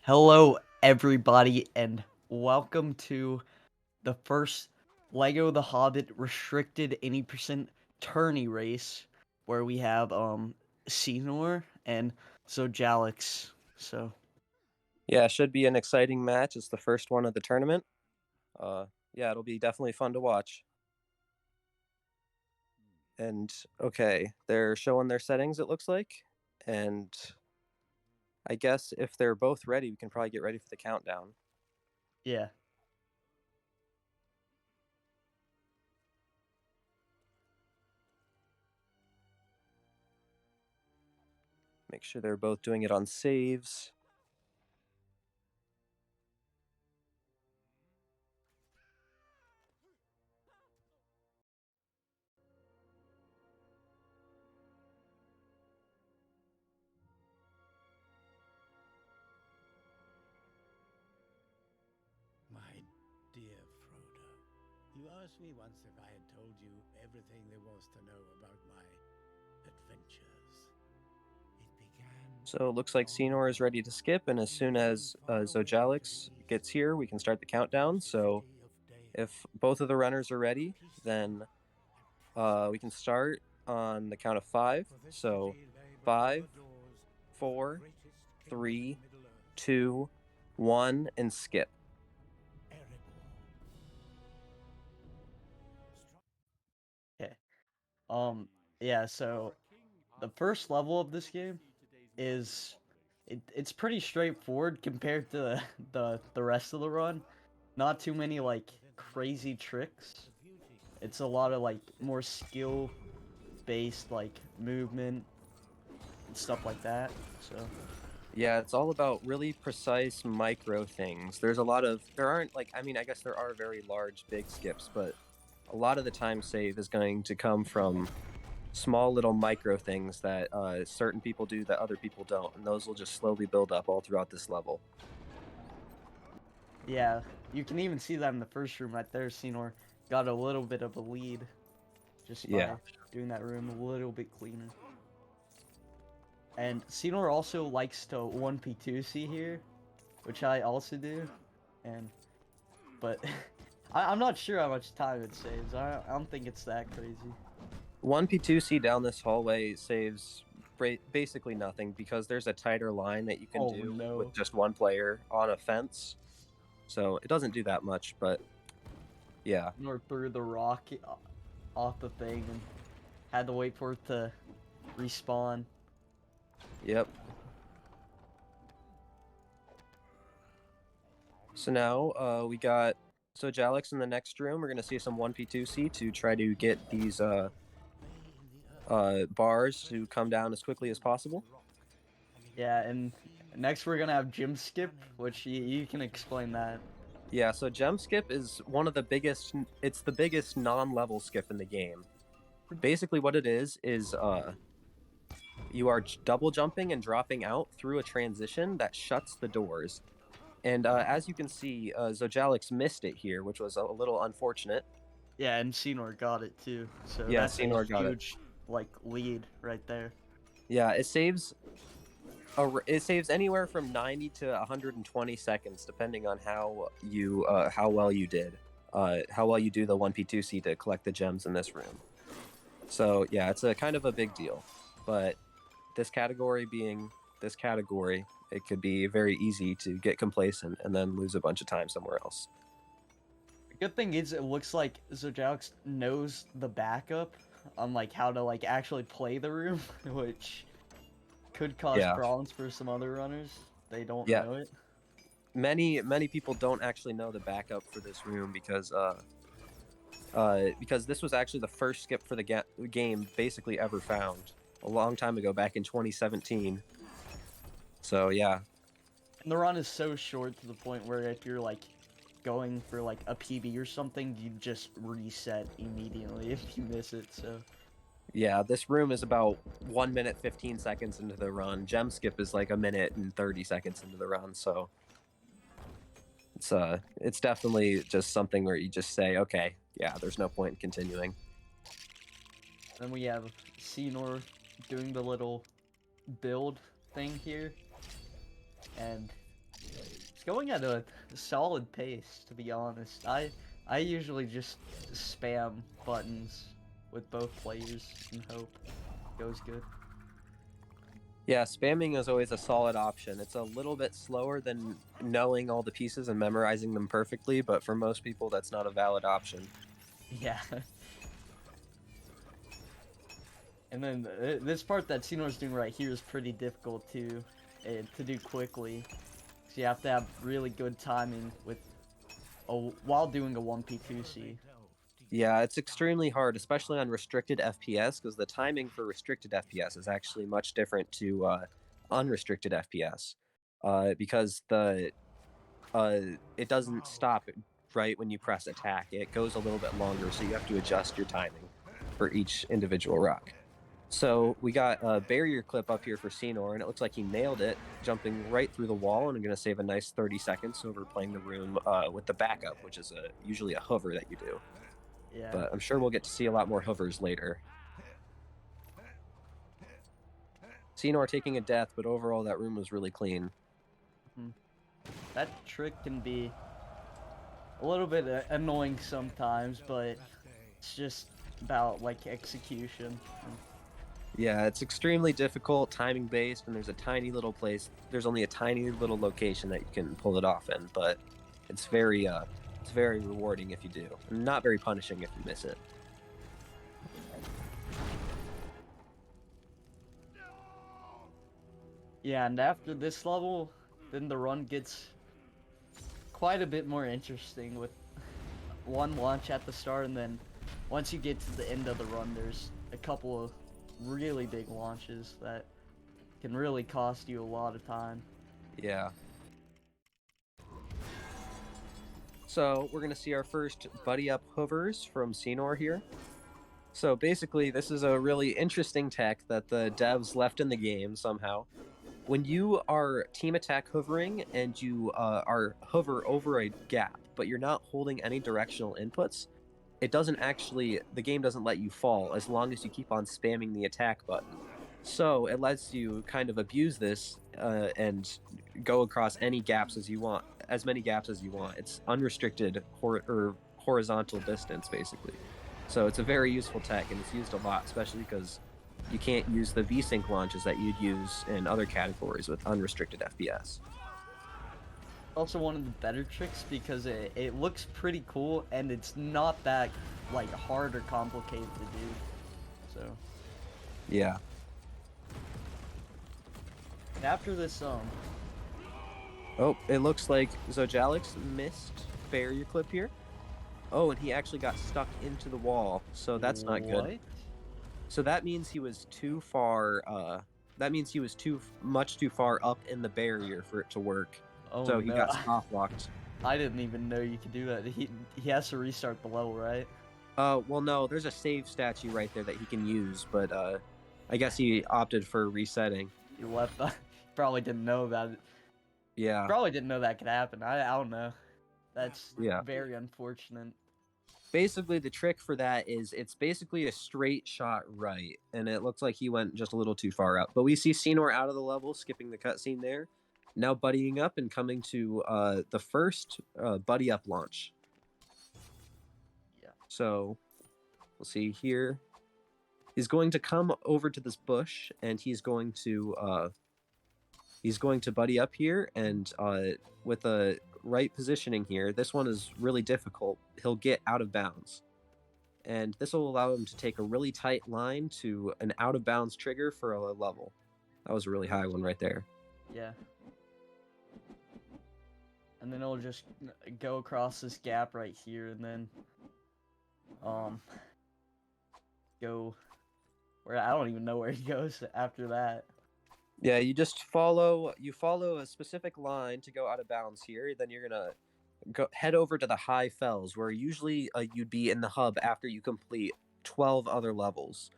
Hello, everybody, and welcome to the first Lego The Hobbit restricted 80% tourney race, where we have Scynor and Zojalyx. So Yeah, it should be an exciting match. It's the first one of the tournament. Uh, yeah, it'll be definitely fun to watch. And okay, they're showing their settings, it looks like. And I guess if they're both ready, we can probably get ready for the countdown. yeah, Make sure they're both doing it on saves. My dear Frodo, you asked me once if I had told you everything there was to know about my adventures. It began. So it looks like Scynor is ready to skip, and as soon as Zojalyx gets here, we can start the countdown. So if both of the runners are ready, then we can start on the count of five. So 5, 4, 3, 2, 1, and skip. okay. Yeah, so the first level of this game is it's pretty straightforward compared to the rest of the run. Not too many like crazy tricks. It's a lot of like more skill based like movement and stuff like that. So Yeah, it's all about really precise micro things. There aren't like, I mean, I guess there are very large, big skips, but a lot of the time save is going to come from small little micro things that certain people do that other people don't. And those will just slowly build up all throughout this level. yeah, you can even see that in the first room right there. Scynor got a little bit of a lead just Yeah. by doing that room a little bit cleaner. And Scynor also likes to 1p2c here, which I also do. And but I'm not sure how much time it saves. I don't think it's that crazy. 1P2C down this hallway saves basically nothing because there's a tighter line that you can Oh do with no. just one player on a fence. So it doesn't do that much, but yeah. Nor threw the rock off the thing and had to wait for it to respawn. Yep. So now we got Zojalyx in the next room. We're gonna see some 1P2C to try to get these bars to come down as quickly as possible. Yeah, and next we're gonna have gym skip, which you can explain that. Yeah, so gem skip is one of the biggest. It's the biggest non-level skip in the game. Basically, what it is you are double jumping and dropping out through a transition that shuts the doors. And as you can see, Zojalyx missed it here, which was a little unfortunate. Yeah, and Scynor got it too, so Yeah, that's a Scynor got it. huge like lead right there. Yeah, it saves anywhere from 90 to 120 seconds, depending on how well you did, how well you do the 1P2C to collect the gems in this room. So yeah, it's a kind of a big deal. But this category being this category, it could be very easy to get complacent and then lose a bunch of time somewhere else. The good thing is it looks like Zojax knows the backup on like how to like actually play the room, which could cause Yeah, problems for some other runners. They don't yeah. know it. Many people don't actually know the backup for this room because this was actually the first skip for the game basically ever found a long time ago, back in 2017. So yeah, And the run is so short to the point where if you're like going for like a PB or something, you just reset immediately if you miss it. So yeah, this room is about 1 minute 15 seconds into the run. Gem skip is like a minute and 30 seconds into the run. So it's definitely just something where you just say, okay, yeah, there's no point in continuing. then we have Scynor doing the little build thing here, and It's going at a solid pace, to be honest. I usually just spam buttons with both players and hope it goes good. Yeah, spamming is always a solid option. It's a little bit slower than knowing all the pieces and memorizing them perfectly, but for most people, that's not a valid option. Yeah. And then this part that Scynor's doing right here is pretty difficult to do quickly. So you have to have really good timing with while doing a 1P2C. Yeah, it's extremely hard, especially on restricted FPS, because the timing for restricted FPS is actually much different to unrestricted FPS, because it doesn't stop right when you press attack. It goes a little bit longer, so you have to adjust your timing for each individual rock. So we got a barrier clip up here for Scynor, and it looks like he nailed it, jumping right through the wall, and I'm going to save a nice 30 seconds over playing the room with the backup, which is usually a hover that you do. Yeah. But I'm sure we'll get to see a lot more hovers later. Scynor taking a death, but overall that room was really clean. That trick can be a little bit annoying sometimes, but it's just about like execution. Yeah, it's extremely difficult, timing based, and there's a tiny little place. There's only a tiny little location that you can pull it off in, but it's very rewarding if you do, and not very punishing if you miss it. Yeah, and after this level, then the run gets quite a bit more interesting with one launch at the start, and then once you get to the end of the run, there's a couple of really big launches that can really cost you a lot of time. Yeah. So we're going to see our first buddy up hovers from Scynor here. So basically, this is a really interesting tech that the devs left in the game somehow. When you are team attack hovering and you are hover over a gap, but you're not holding any directional inputs, the game doesn't let you fall as long as you keep on spamming the attack button. So it lets you kind of abuse this and go across any gaps as you want, as many gaps as you want. It's unrestricted horizontal distance, basically. So it's a very useful tech, and it's used a lot, especially because you can't use the VSync launches that you'd use in other categories with unrestricted FPS. Also one of the better tricks because it looks pretty cool and it's not that like hard or complicated to do. So yeah. After this Oh, it looks like Zojalyx missed barrier clip here. Oh, and he actually got stuck into the wall, so that's not good. So that means he was too far. That means he was much too far up in the barrier for it to work. Oh, so he no. got soft locked. I didn't even know you could do that. He has to restart the level, right? Well, no, there's a save statue right there that he can use, but I guess he opted for resetting. You left. Probably didn't know about it. Yeah. Probably didn't know that could happen. I don't know. That's very unfortunate. Basically, the trick for that is it's basically a straight shot right, and it looks like he went just a little too far out. But we see Scynor out of the level, skipping the cutscene there. Now buddying up and coming to the first buddy up launch. Yeah. So we'll see here. He's going to come over to this bush, and he's going to buddy up here, and with a right positioning here, this one is really difficult. He'll get out of bounds, and this will allow him to take a really tight line to an out of bounds trigger for a level. That was a really high one right there. Yeah. And then it'll just go across this gap right here, and then go where I don't even know where he goes after that. Yeah, you just follow a specific line to go out of bounds here. Then you're gonna head over to the high fells, where usually you'd be in the hub after you complete 12 other levels.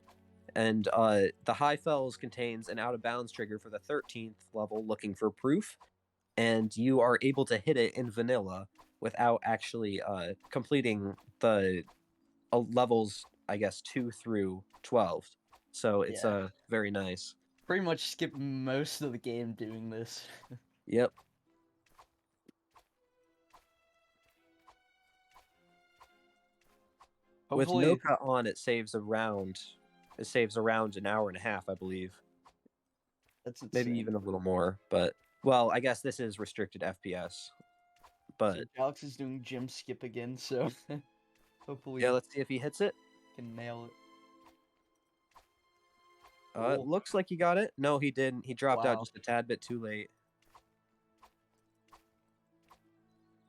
And the high fells contains an out of bounds trigger for the 13th level, looking for proof, and you are able to hit it in vanilla without actually completing the levels, I guess, 2 through 12. So it's very nice. Pretty much skip most of the game doing this. Yep. With no Hopefully, cut on, it saves around. It saves around an hour and a half, I believe. that's Maybe insane. even a little more. But well, I guess this is restricted FPS. But So Alex is doing gym skip again, so hopefully yeah, he let's see if he hits it. can nail it. It Cool. looks like he got it. No, he didn't. He dropped out Wow. just a tad bit too late.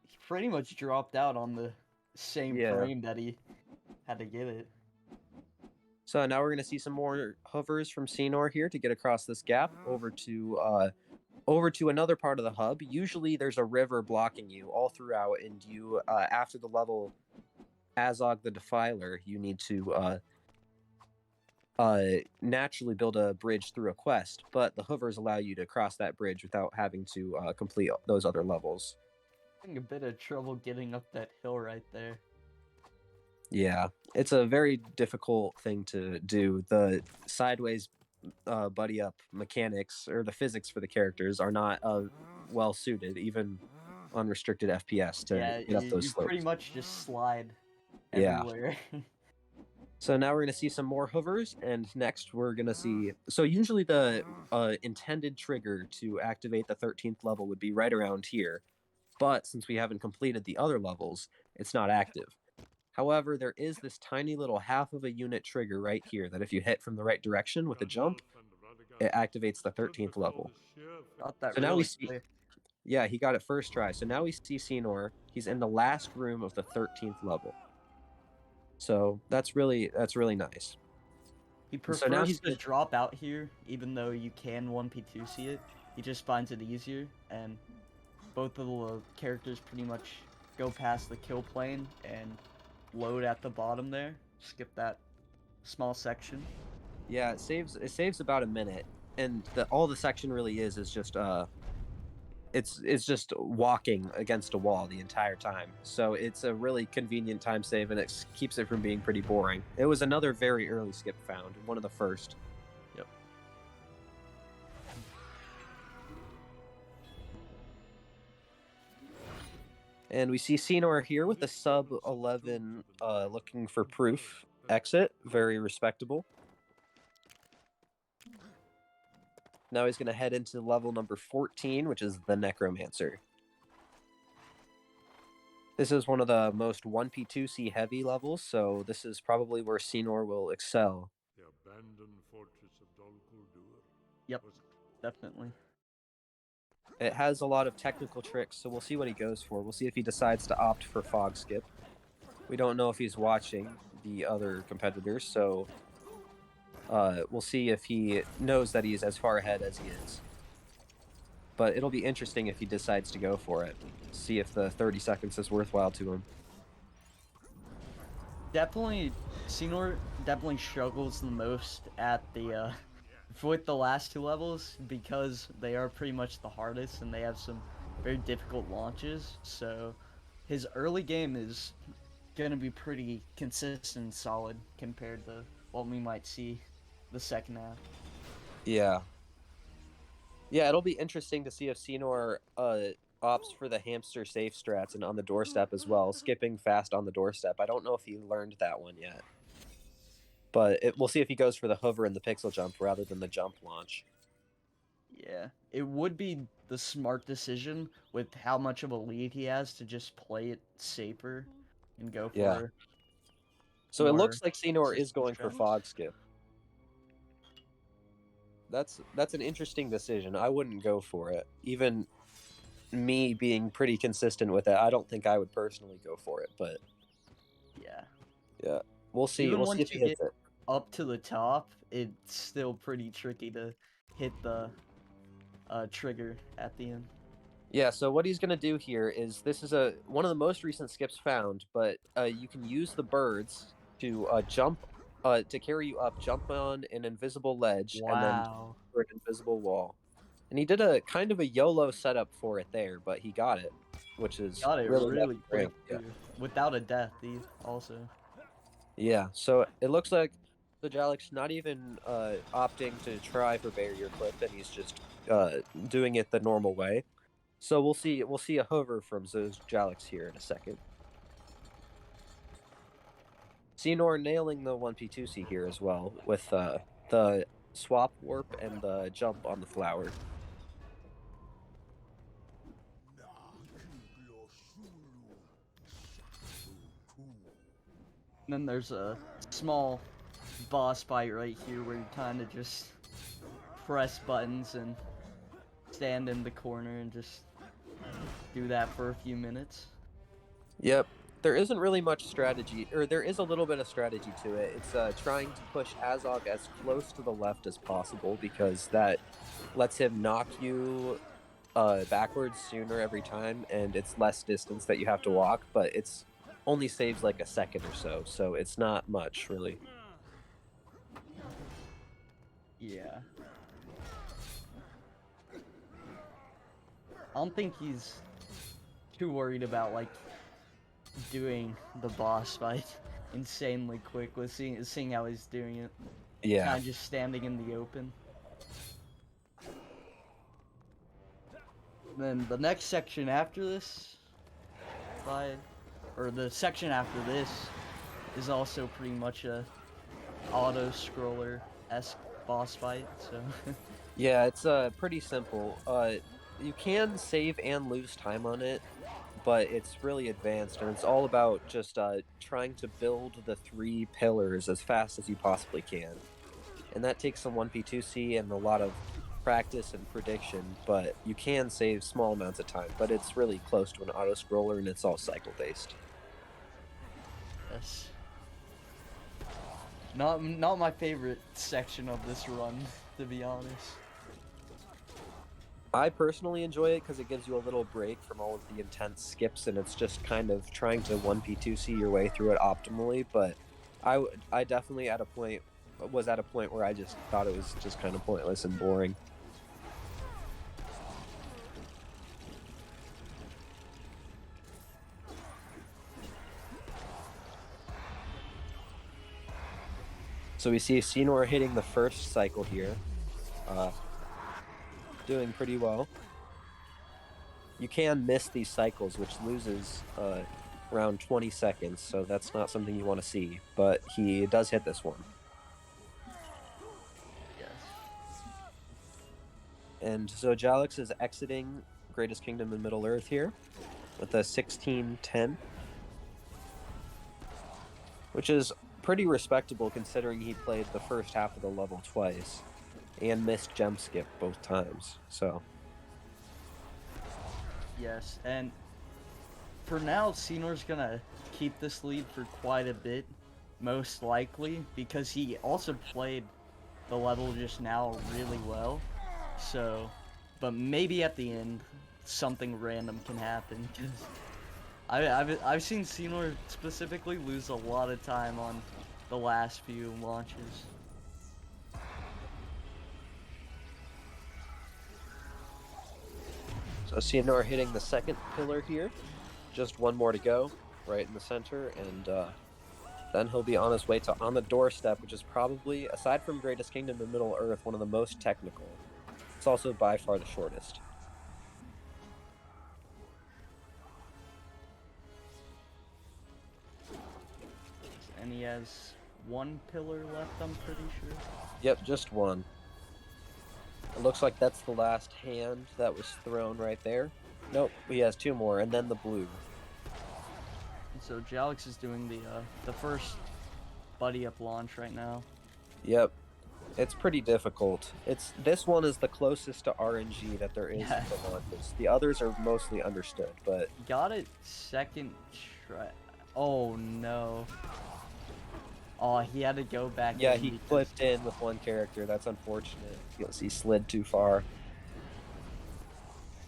He pretty much dropped out on the same Yeah. frame that he had to get it. So now we're gonna see some more hovers from Scynor here to get across this gap over to another part of the hub. Usually there's a river blocking you all throughout, and you after the level Azog the Defiler, you need to naturally build a bridge through a quest, but the hovers allow you to cross that bridge without having to complete those other levels. Having a bit of trouble getting up that hill right there. Yeah, it's a very difficult thing to do. The sideways buddy up mechanics or the physics for the characters are not well suited, even on restricted FPS, to Yeah, get up those you pretty slopes. much just slide Yeah. everywhere. So now we're going to see some more hovers, and next we're going to see... So usually the intended trigger to activate the 13th level would be right around here, but since we haven't completed the other levels, it's not active. However, there is this tiny little half of a unit trigger right here that if you hit from the right direction with a jump, it activates the 13th level. Got that So now we really see... quick. Yeah, he got it first try. So now we see Scynor. He's in the last room of the 13th level. So that's really nice. He So now prefers he's to gonna... drop out here, even though you can 1p2C it. He just finds it easier, and both of the characters pretty much go past the kill plane and load at the bottom there. Skip that small section. Yeah, it saves about a minute, and all the section really is just it's just walking against a wall the entire time. So it's a really convenient time save, and it keeps it from being pretty boring. It was another very early skip found, one of the first. Yep. And we see Scynor here with a sub 11 looking for proof exit. Very respectable. Now he's going to head into level number 14, which is the Necromancer. This is one of the most 1p2c heavy levels, so this is probably where Scynor will excel. The abandoned fortress of Dol Guldur. Yep, definitely. It has a lot of technical tricks, so we'll see what he goes for. We'll see if he decides to opt for Fog Skip. We don't know if he's watching the other competitors, so we'll see if he knows that he's as far ahead as he is. But it'll be interesting if he decides to go for it. See if the 30 seconds is worthwhile to him. Definitely, Scynor definitely struggles the most at the with the last two levels because they are pretty much the hardest and they have some very difficult launches. So his early game is gonna be pretty consistent and solid compared to what we might see the second half. Yeah. Yeah, it'll be interesting to see if Scynor opts for the hamster safe strats and on the doorstep as well, skipping fast on the doorstep. I don't know if he learned that one yet. But we'll see if he goes for the hover and the pixel jump rather than the jump launch. Yeah, it would be the smart decision with how much of a lead he has to just play it safer and go for Yeah. So it more looks like Scynor is consistent going for jumps. fog skip. That's an interesting decision. I wouldn't go for it. Even me being pretty consistent with it, I don't think I would personally go for it, but Yeah. we'll see. Even We'll see once if he you hits get it. up to the top, it's still pretty tricky to hit the trigger at the end. Yeah, so what he's going to do here is this is one of the most recent skips found, but you can use the birds to jump to carry you up, jump on an invisible ledge, and then Wow. for an invisible wall. And he did a kind of a YOLO setup for it there, but he got it, which is Got it really really quick yeah. too. Without a death, also. Yeah, so it looks like Zojalyx not even opting to try for barrier clip, and he's just doing it the normal way. So we'll see a hover from Zojalyx here in a second. Scynor nailing the 1P2C here as well with the swap warp and the jump on the flower. And then there's a small boss fight right here where you kind of just press buttons and stand in the corner and just do that for a few minutes. Yep. There isn't really much strategy, or there is a little bit of strategy to it. It's trying to push Azog as close to the left as possible because that lets him knock you backwards sooner every time, and it's less distance that you have to walk, but it's only saves like a second or so, so it's not much, really. Yeah. I don't think he's too worried about, like, doing the boss fight insanely quick with seeing how he's doing it. Yeah. Kind of just standing in the open. Then the next section after this fight, or the section after this, is also pretty much a auto-scroller-esque boss fight, so... Yeah, it's pretty simple. You can save and lose time on it, but it's really advanced, and it's all about just trying to build the 3 pillars as fast as you possibly can. And that takes some 1P2C and a lot of practice and prediction, but you can save small amounts of time, but it's really close to an auto-scroller, and it's all cycle-based. Yes. Not my favorite section of this run, to be honest. I personally enjoy it because it gives you a little break from all of the intense skips, and it's just kind of trying to 1P2C your way through it optimally, but I definitely was at a point where I just thought it was just kind of pointless and boring. So we see Scynor hitting the first cycle here, doing pretty well. You can miss these cycles, which loses around 20 seconds, so that's not something you want to see, but he does hit this one. Yes. And Zojalyx is exiting Greatest Kingdom in Middle-earth here with a 16-10, which is pretty respectable considering he played the first half of the level twice and missed gem skip both times, so... Yes, and for now, Scynor's gonna keep this lead for quite a bit, most likely, because he also played the level just now really well. So, but maybe at the end, something random can happen. Cause I've seen Scynor specifically lose a lot of time on the last few launches. So Scynor hitting the second pillar here. Just one more to go, right in the center, and then he'll be on his way to On the Doorstep, which is probably, aside from Greatest Kingdom in Middle-earth, one of the most technical. It's also by far the shortest. And he has one pillar left, I'm pretty sure. Yep, just one. It looks like that's the last hand that was thrown right there. Nope, he has 2 more, and then the blue. And so Zojalyx is doing the first buddy up launch right now. Yep, it's pretty difficult. This one is the closest to RNG that there is Yeah. in the launches. The others are mostly understood, but Got it second try. Oh no. Oh, he had to go back. yeah, in he because- flipped in with one character. That's unfortunate. He slid too far.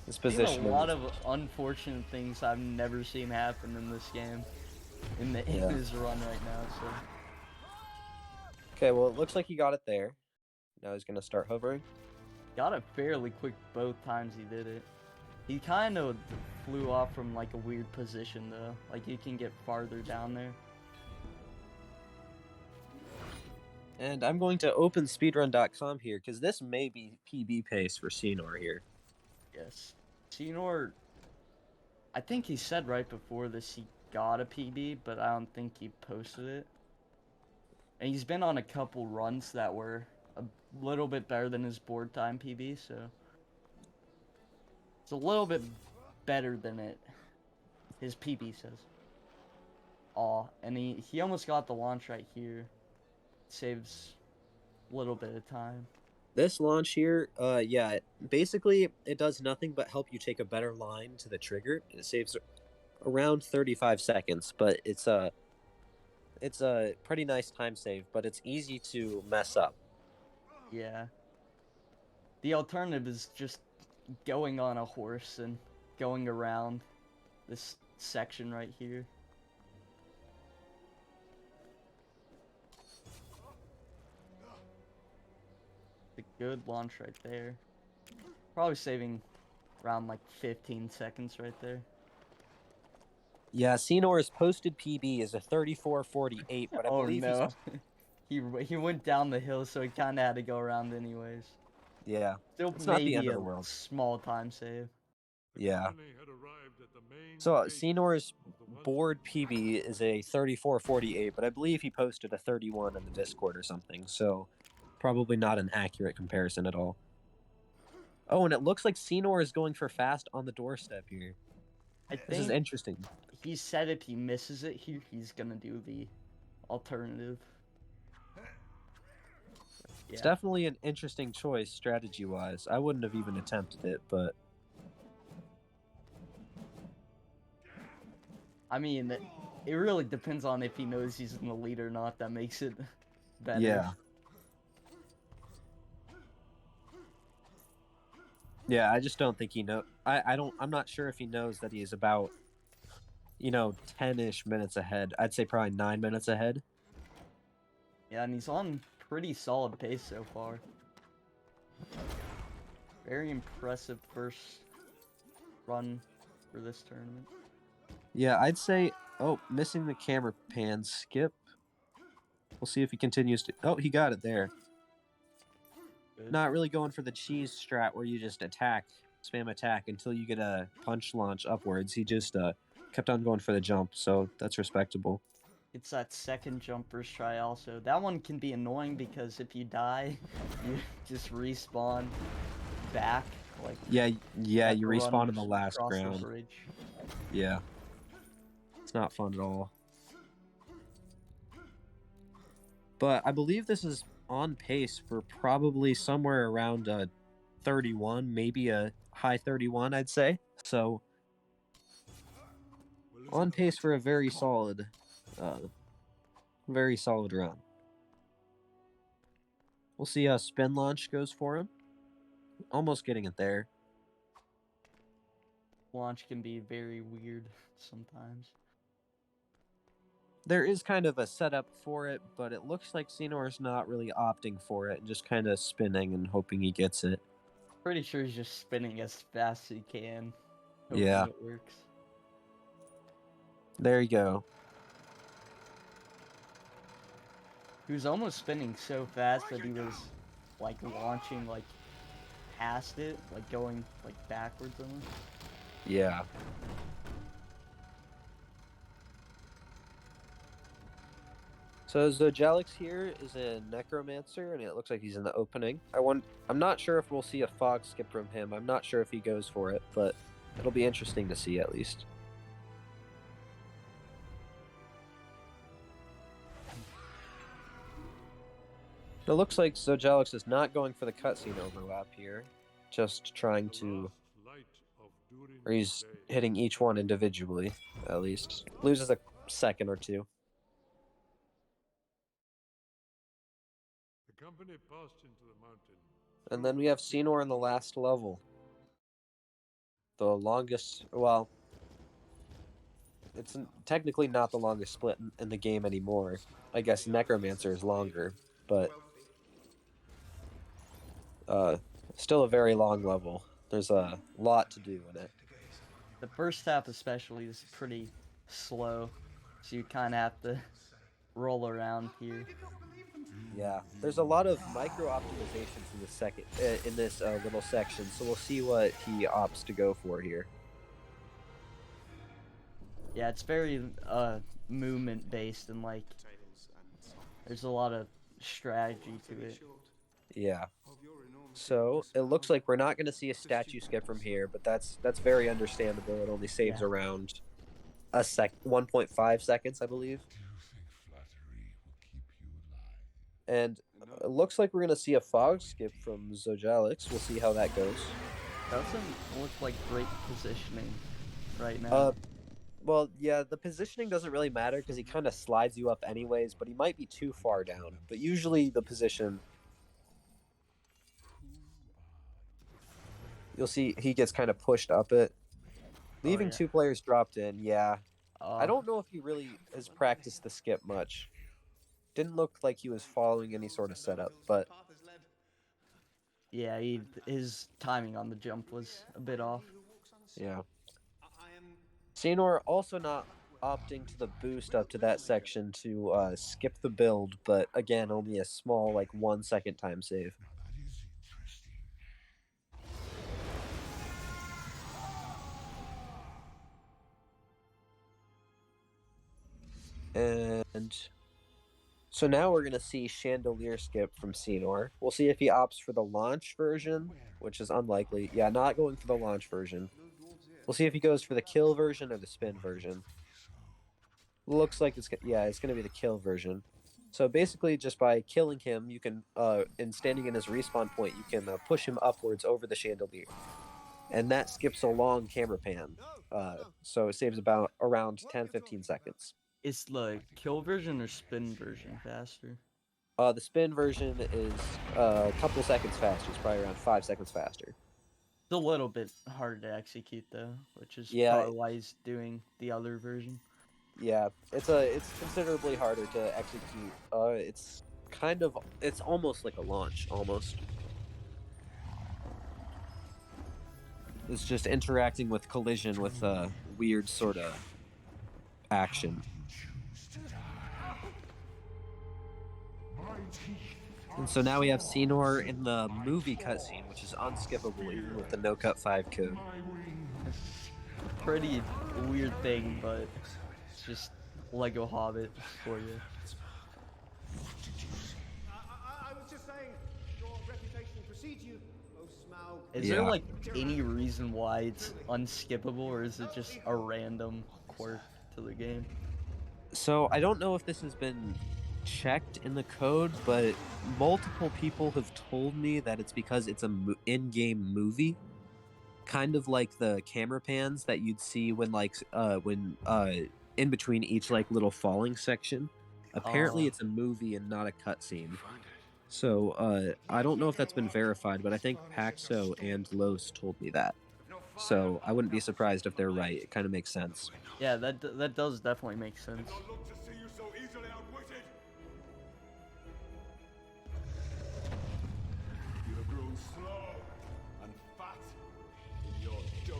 His Seen position. a lot of unfortunate things I've never seen happen in this game, in Yeah. his run right now. So Okay, well, it looks like he got it there. Now he's gonna start hovering. got it fairly quick both times he did it. He kind of flew off from like a weird position though. Like you can get farther down there. And I'm going to open speedrun.com here because this may be PB pace for Scynor here. Yes. Scynor, I think he said right before this he got a PB, but I don't think he posted it. And he's been on a couple runs that were a little bit better than his board time PB, so it's a little bit better than his PB says. Aw, and he almost got the launch right here. Saves a little bit of time. This launch here, yeah, basically it does nothing but help you take a better line to the trigger. It saves around 35 seconds, but it's a pretty nice time save, but it's easy to mess up. Yeah. The alternative is just going on a horse and going around this section right here. A good launch right there. Probably saving around like 15 seconds right there. Yeah, Scynor's posted PB is a 34:48, but I Oh believe no. he went down the hill, so he kind of had to go around anyways. yeah, Still it's not the end maybe of a the world. small time save. Yeah. So Scynor's board PB is a 34:48, but I believe he posted a 31 in the Discord or something, so probably not an accurate comparison at all. Oh, and it looks like Scynor is going for fast on the doorstep here. This is interesting. He said if he misses it here, he's gonna do the alternative. It's definitely an interesting choice strategy-wise. I wouldn't have even attempted it, but I mean, it really depends on if he knows he's in the lead or not. That makes it better. yeah. Yeah, I just don't think he know. I'm not sure if he knows that he's about, 10-ish minutes ahead. I'd say probably 9 minutes ahead. Yeah, and he's on pretty solid pace so far. Very impressive first run for this tournament. Yeah, I'd say. Oh, missing the camera pan. Skip. We'll see if he continues to. Oh, he got it there. Good. Not really going for the cheese strat where you just spam attack until you get a punch launch upwards. He just kept on going for the jump, so that's respectable. It's that second jump first try also. That one can be annoying because if you die, you just respawn back. Like Yeah, you respawn in the last across ground. the bridge. Yeah. It's not fun at all. But I believe this is on pace for probably somewhere around 31, maybe a high 31, I'd say. So on pace for a very solid run. We'll see how spin launch goes for him. Almost getting it there. Launch can be very weird sometimes. There is kind of a setup for it, but it looks like Scynor's not really opting for it and just kind of spinning and hoping he gets it. Pretty sure he's just spinning as fast as he can. Yeah. It works. There you go. He was almost spinning so fast that he was like launching like past it, like going like backwards almost. Yeah. So Zojalyx here is a necromancer, and it looks like he's in the opening. I'm not sure if we'll see a fog skip from him. I'm not sure if he goes for it, but it'll be interesting to see at least. It looks like Zojalyx is not going for the cutscene overlap here, just trying to... Or he's hitting each one individually, at least. Loses a second or two. The company passed into the mountain. And then we have Scynor in the last level. The longest... Well... It's technically not the longest split in the game anymore. I guess Necromancer is longer, but... still a very long level. There's a lot to do in it. The first half especially is pretty slow, so you kind of have to roll around here. Yeah, there's a lot of micro optimizations in this little section, so we'll see what he opts to go for here. Yeah, it's very movement based and like There's a lot of strategy to it. Yeah. So it looks like we're not going to see a statue skip from here, but that's very understandable. It only saves Yeah. around 1.5 seconds, I believe. And it looks like we're going to see a fog skip from Zojalyx. We'll see how that goes. Doesn't look like great positioning right Uh, now. well, yeah, the positioning doesn't really matter because he kind of slides you up anyways, but he might be too far down. But usually the position, you'll see he gets kind of pushed up it. Oh Leaving yeah. 2 players dropped in, yeah. I Uh, don't know if he really has practiced the skip much. Didn't look like he was following any sort of setup, but yeah. His timing on the jump was a bit off. yeah. Scynor also not opting to the boost up to that section to skip the build, but again, only a small, like 1 second time save. And so now we're going to see Chandelier skip from Scynor. We'll see if he opts for the launch version, which is unlikely. Yeah, not going for the launch version. We'll see if he goes for the kill version or the spin version. Looks like it's going to be the kill version. So basically, just by killing him, you can, and standing in his respawn point, you can push him upwards over the chandelier, and that skips a long camera pan. So it saves about around 10-15 seconds. Is the kill version or spin version faster? The spin version is a couple seconds faster. It's probably around 5 seconds faster. It's a little bit harder to execute though, which is Yeah, probably why he's doing the other version. yeah. It's considerably harder to execute. It's almost like a launch, almost. It's just interacting with collision with a weird sort of action. And so now we have Scynor in the movie cutscene, which is unskippable even with the no cut 5 code. Pretty weird thing, but it's just Lego Hobbit for you. I was just saying, your reputation precedes you, O Smaug. Is there like any reason why it's unskippable, or is it just a random quirk to the game? So I don't know if this has been checked in the code, but multiple people have told me that it's because it's a in-game movie, kind of like the camera pans that you'd see when in between each like little falling section. Apparently, it's a movie and not a cutscene. So I don't know if that's been verified, but I think Paxo and Los told me that. So I wouldn't be surprised if they're right. It kind of makes sense. Yeah, that does definitely make sense.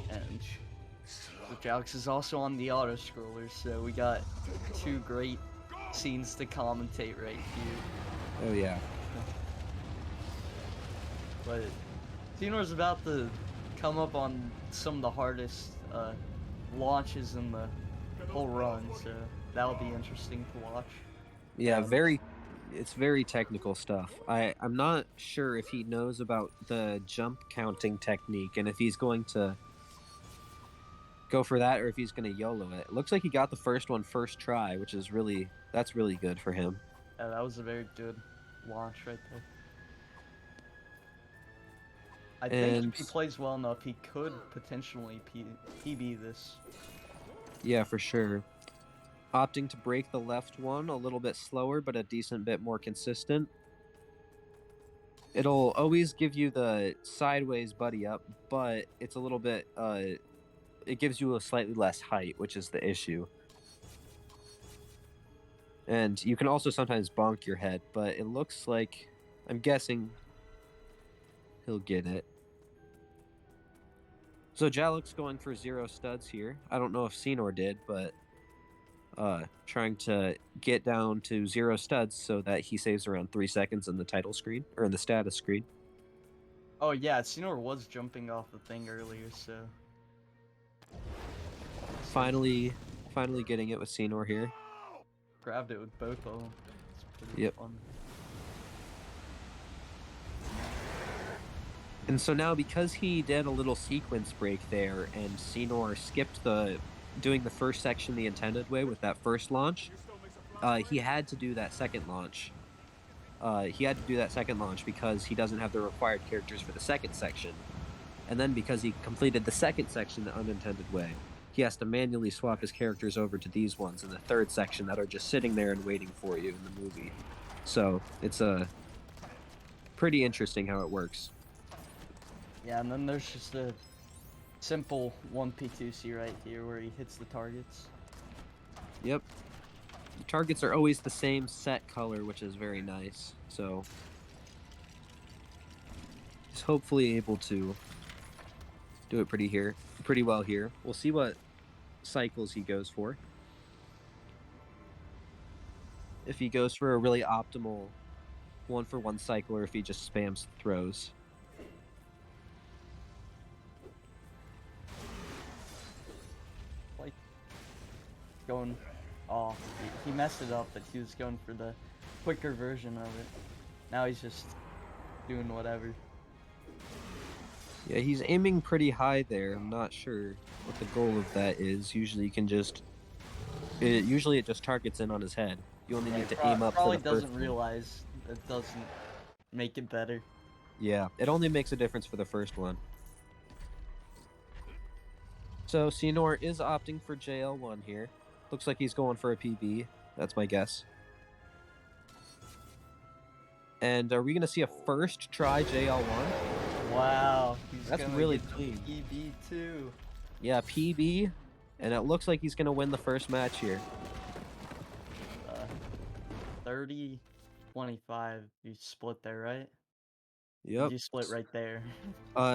And Zojalyx is also on the auto scroller, so we got two great scenes to commentate right here. Oh yeah. But Xenor's about to come up on some of the hardest launches in the whole run, so that'll be interesting to watch. Yeah, it's very technical stuff. I'm not sure if he knows about the jump counting technique and if he's going to go for that or if he's going to YOLO it. It looks like he got the first one first try, which is that's really good for him. Yeah, that was a very good launch right there. I think if he plays well enough, he could potentially PB this. Yeah, for sure. Opting to break the left one a little bit slower, but a decent bit more consistent. It'll always give you the sideways buddy up, but it's a little bit, it gives you a slightly less height, which is the issue. And you can also sometimes bonk your head, but it looks like, I'm guessing, he'll get it. Zojalyx going for 0 studs here. I don't know if Scynor did, but trying to get down to 0 studs so that he saves around 3 seconds in the title screen, or in the status screen. Oh yeah, Scynor was jumping off the thing earlier, so... Finally getting it with Scynor here. Grabbed it with both of them. It's Pretty Yep. fun. And so now, because he did a little sequence break there, and Scynor skipped doing the first section the intended way with that first launch, he had to do that second launch. He had to do that second launch because he doesn't have the required characters for the second section. And then because he completed the second section the unintended way, he has to manually swap his characters over to these ones in the third section that are just sitting there and waiting for you in the movie. So it's pretty interesting how it works. Yeah, and then there's just a simple 1P2C right here where he hits the targets. Yep. The targets are always the same set color, which is very nice. So he's hopefully able to do it pretty well here. We'll see what cycles he goes for. If he goes for a really optimal 1-for-1 cycle, or if he just spams throws. Like, going... Oh, he messed it up, but he was going for the quicker version of it. Now he's just doing whatever. Yeah, he's aiming pretty high there. I'm not sure what the goal of that is. Usually you can just... Usually it just targets in on his head. You only need to aim up for Probably the first doesn't one. realize it doesn't make it better. Yeah, it only makes a difference for the first one. So Scynor is opting for JL1 here. Looks like he's going for a PB. That's my guess. And are we going to see a first try JL1? Wow, he's That's gonna really get the clean. PB too. Yeah, PB. And it looks like he's going to win the first match here. 30-25. You split there, right? Yep. You split right there.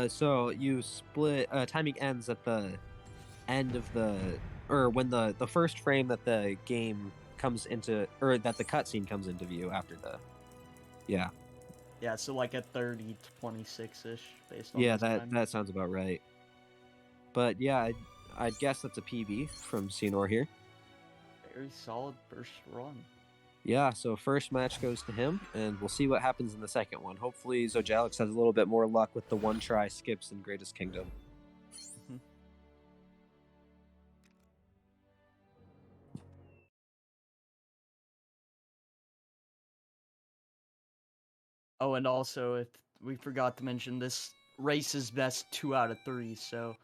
So you split... timing ends at the end of the... Or when the first frame that the game comes into... Or that the cutscene comes into view after the... Yeah. Yeah, so like a 30-26-ish based on Yeah, this time. that sounds about right. But yeah, I'd guess that's a PB from Scynor here. Very solid first run. Yeah, so first match goes to him, and we'll see what happens in the second one. Hopefully Zojalyx has a little bit more luck with the one-try skips in Greatest Kingdom. Oh, and also, if we forgot to mention, this race is best 2 out of 3, so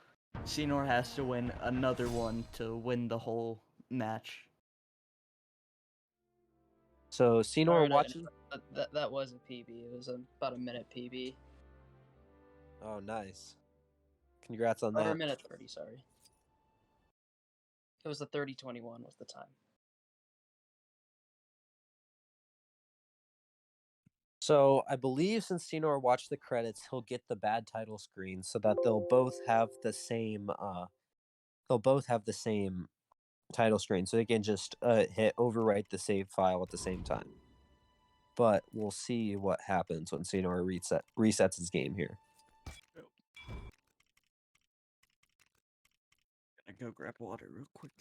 Scynor has to win another one to win the whole match. So Scynor Sorry to watching... that was a PB. It was about a minute PB. Oh, nice. Congrats on Or that. a minute 30, sorry. It was the 30-21 was the time. So I believe since Scynor watched the credits, he'll get the bad title screen so that they'll both have the same title screen, so they can just hit overwrite the save file at the same time. But we'll see what happens when Scynor resets his game here. Gonna go grab water real quick.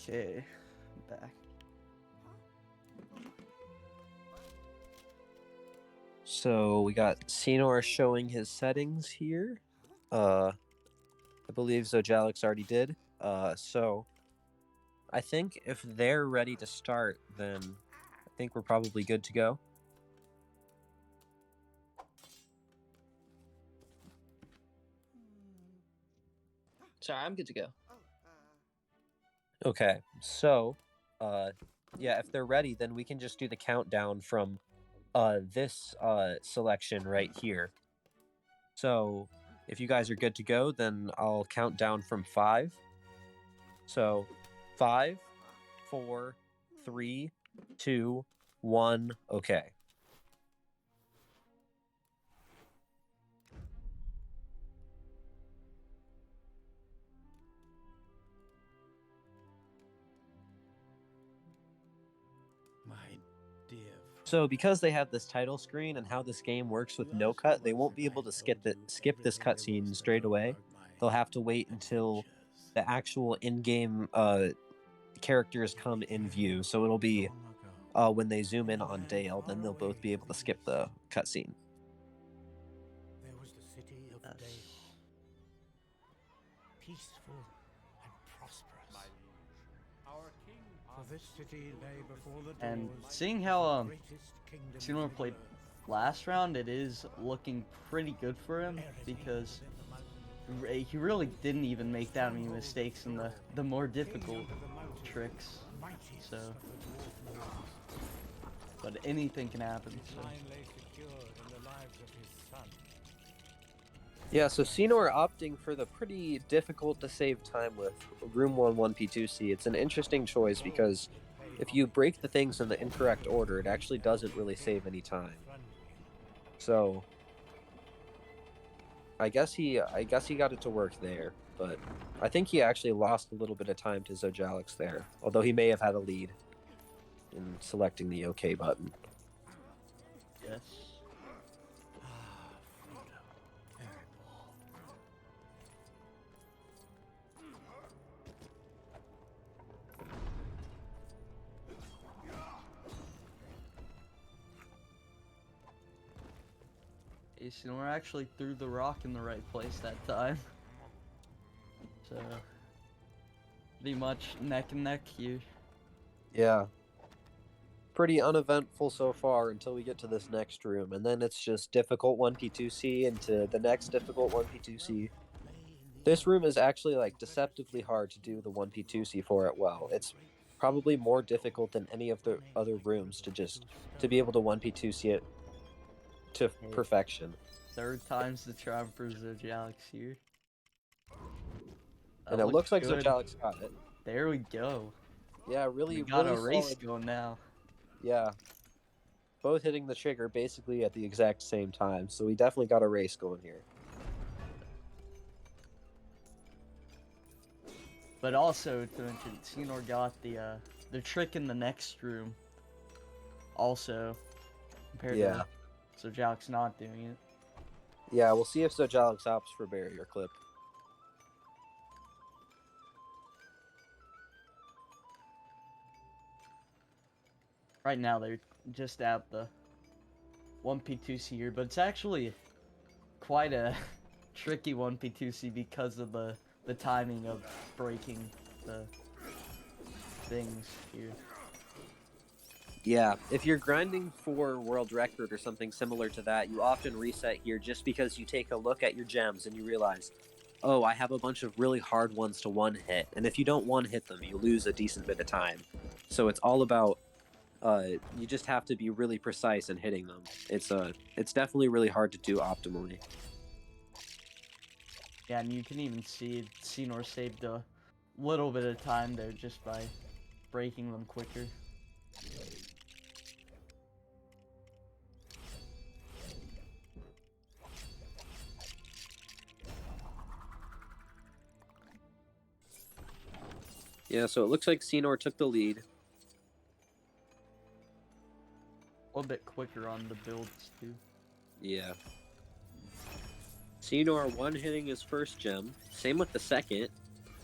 Okay, I'm back. So we got Scynor showing his settings here. I believe Zojalyx already did. So I think if they're ready to start, then I think we're probably good to go. Sorry, I'm good to go. Okay, so yeah, if they're ready, then we can just do the countdown from this selection right here. So If you guys are good to go, then I'll count down from 5. So 5, 4, 3, 2, 1. Okay. My dear So because they have this title screen and how this game works with no cut, they won't be able to skip this cutscene straight away. They'll have to wait until the actual in-game characters come in view. So it'll be when they zoom in on Dale, then they'll both be able to skip the cutscene. There was the city of Yes. Dale, peaceful and prosperous. Our king For this city lay before the And doors seeing how of the greatest kingdom Scynor in the played earth. last round, it is looking pretty good for him because he really didn't even make that many mistakes in the more difficult tricks. So, but anything can happen. So. Line lay secured in the lives of his son. Yeah, so Scynor opting for the pretty difficult to save time with Room 1 1P2C. It's an interesting choice because if you break the things in the incorrect order, it actually doesn't really save any time. So I guess he got it to work there, but I think he actually lost a little bit of time to Zojalyx there, although he may have had a lead in selecting the OK button. Yes. Scynor actually threw the rock in the right place that time. So, pretty much neck and neck here. Yeah. Pretty uneventful so far until we get to this next room, and then it's just difficult 1P2C into the next difficult 1P2C. This room is actually like deceptively hard to do the 1P2C for it well. It's probably more difficult than any of the other rooms to be able to 1P2C it to perfection. Third time's the charm for Zojalyx here. And it looks like good. Zojalyx got it. There we go. Yeah, really, We got really a race solid. going now. Yeah. Both hitting the trigger basically at the exact same time, so we definitely got a race going here. But also to mention, Scynor got the trick in the next room. Also, compared to Zojalyx not doing it. Yeah, we'll see if Zojalyx opts for barrier clip. Right now they're just at the 1P2C here, but it's actually quite a tricky 1P2C because of the timing of breaking the things here. Yeah, if you're grinding for world record or something similar to that, you often reset here just because you take a look at your gems and you realize, oh, I have a bunch of really hard ones to one hit, and if you don't one hit them, you lose a decent bit of time. So it's all about you just have to be really precise in hitting them. It's definitely really hard to do optimally. Yeah, and you can even see Scynor saved a little bit of time there just by breaking them quicker. Yeah, so it looks like Scynor took the lead. A little bit quicker on the builds too. Yeah. Scynor one-hitting his first gem. Same with the second.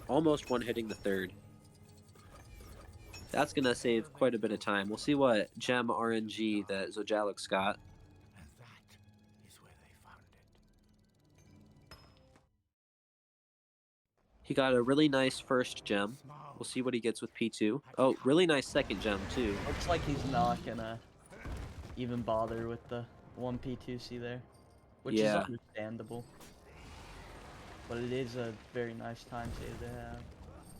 Almost one-hitting the third. That's going to save quite a bit of time. We'll see what gem RNG that Zojalyx got. And that is where they found it. He got a really nice first gem. We'll see what he gets with P2. Oh, really nice second gem, too. Looks like he's not gonna even bother with the 1P2C there, which is Yeah. understandable. But it is a very nice time save to have.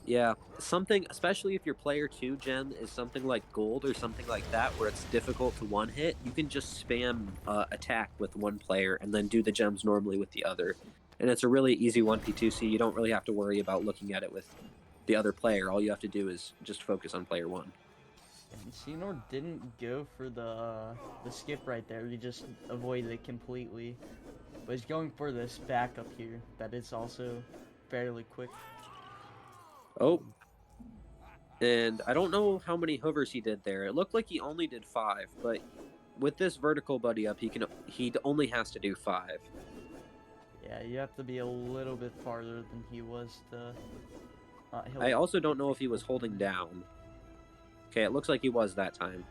Yeah, something, especially if your player 2 gem is something like gold or something like that, where it's difficult to one hit, you can just spam attack with one player and then do the gems normally with the other. And it's a really easy 1P2C. You don't really have to worry about looking at it with the other player. All you have to do is just focus on player one. And Scynor didn't go for the skip right there. He just avoided it completely. But he's going for this backup here. That is also fairly quick. Oh. And I don't know how many hovers he did there. It looked like he only did 5, but with this vertical buddy up, he only has to do 5. Yeah, you have to be a little bit farther than he was to. I also don't know if he was holding down. Okay, it looks like he was that time.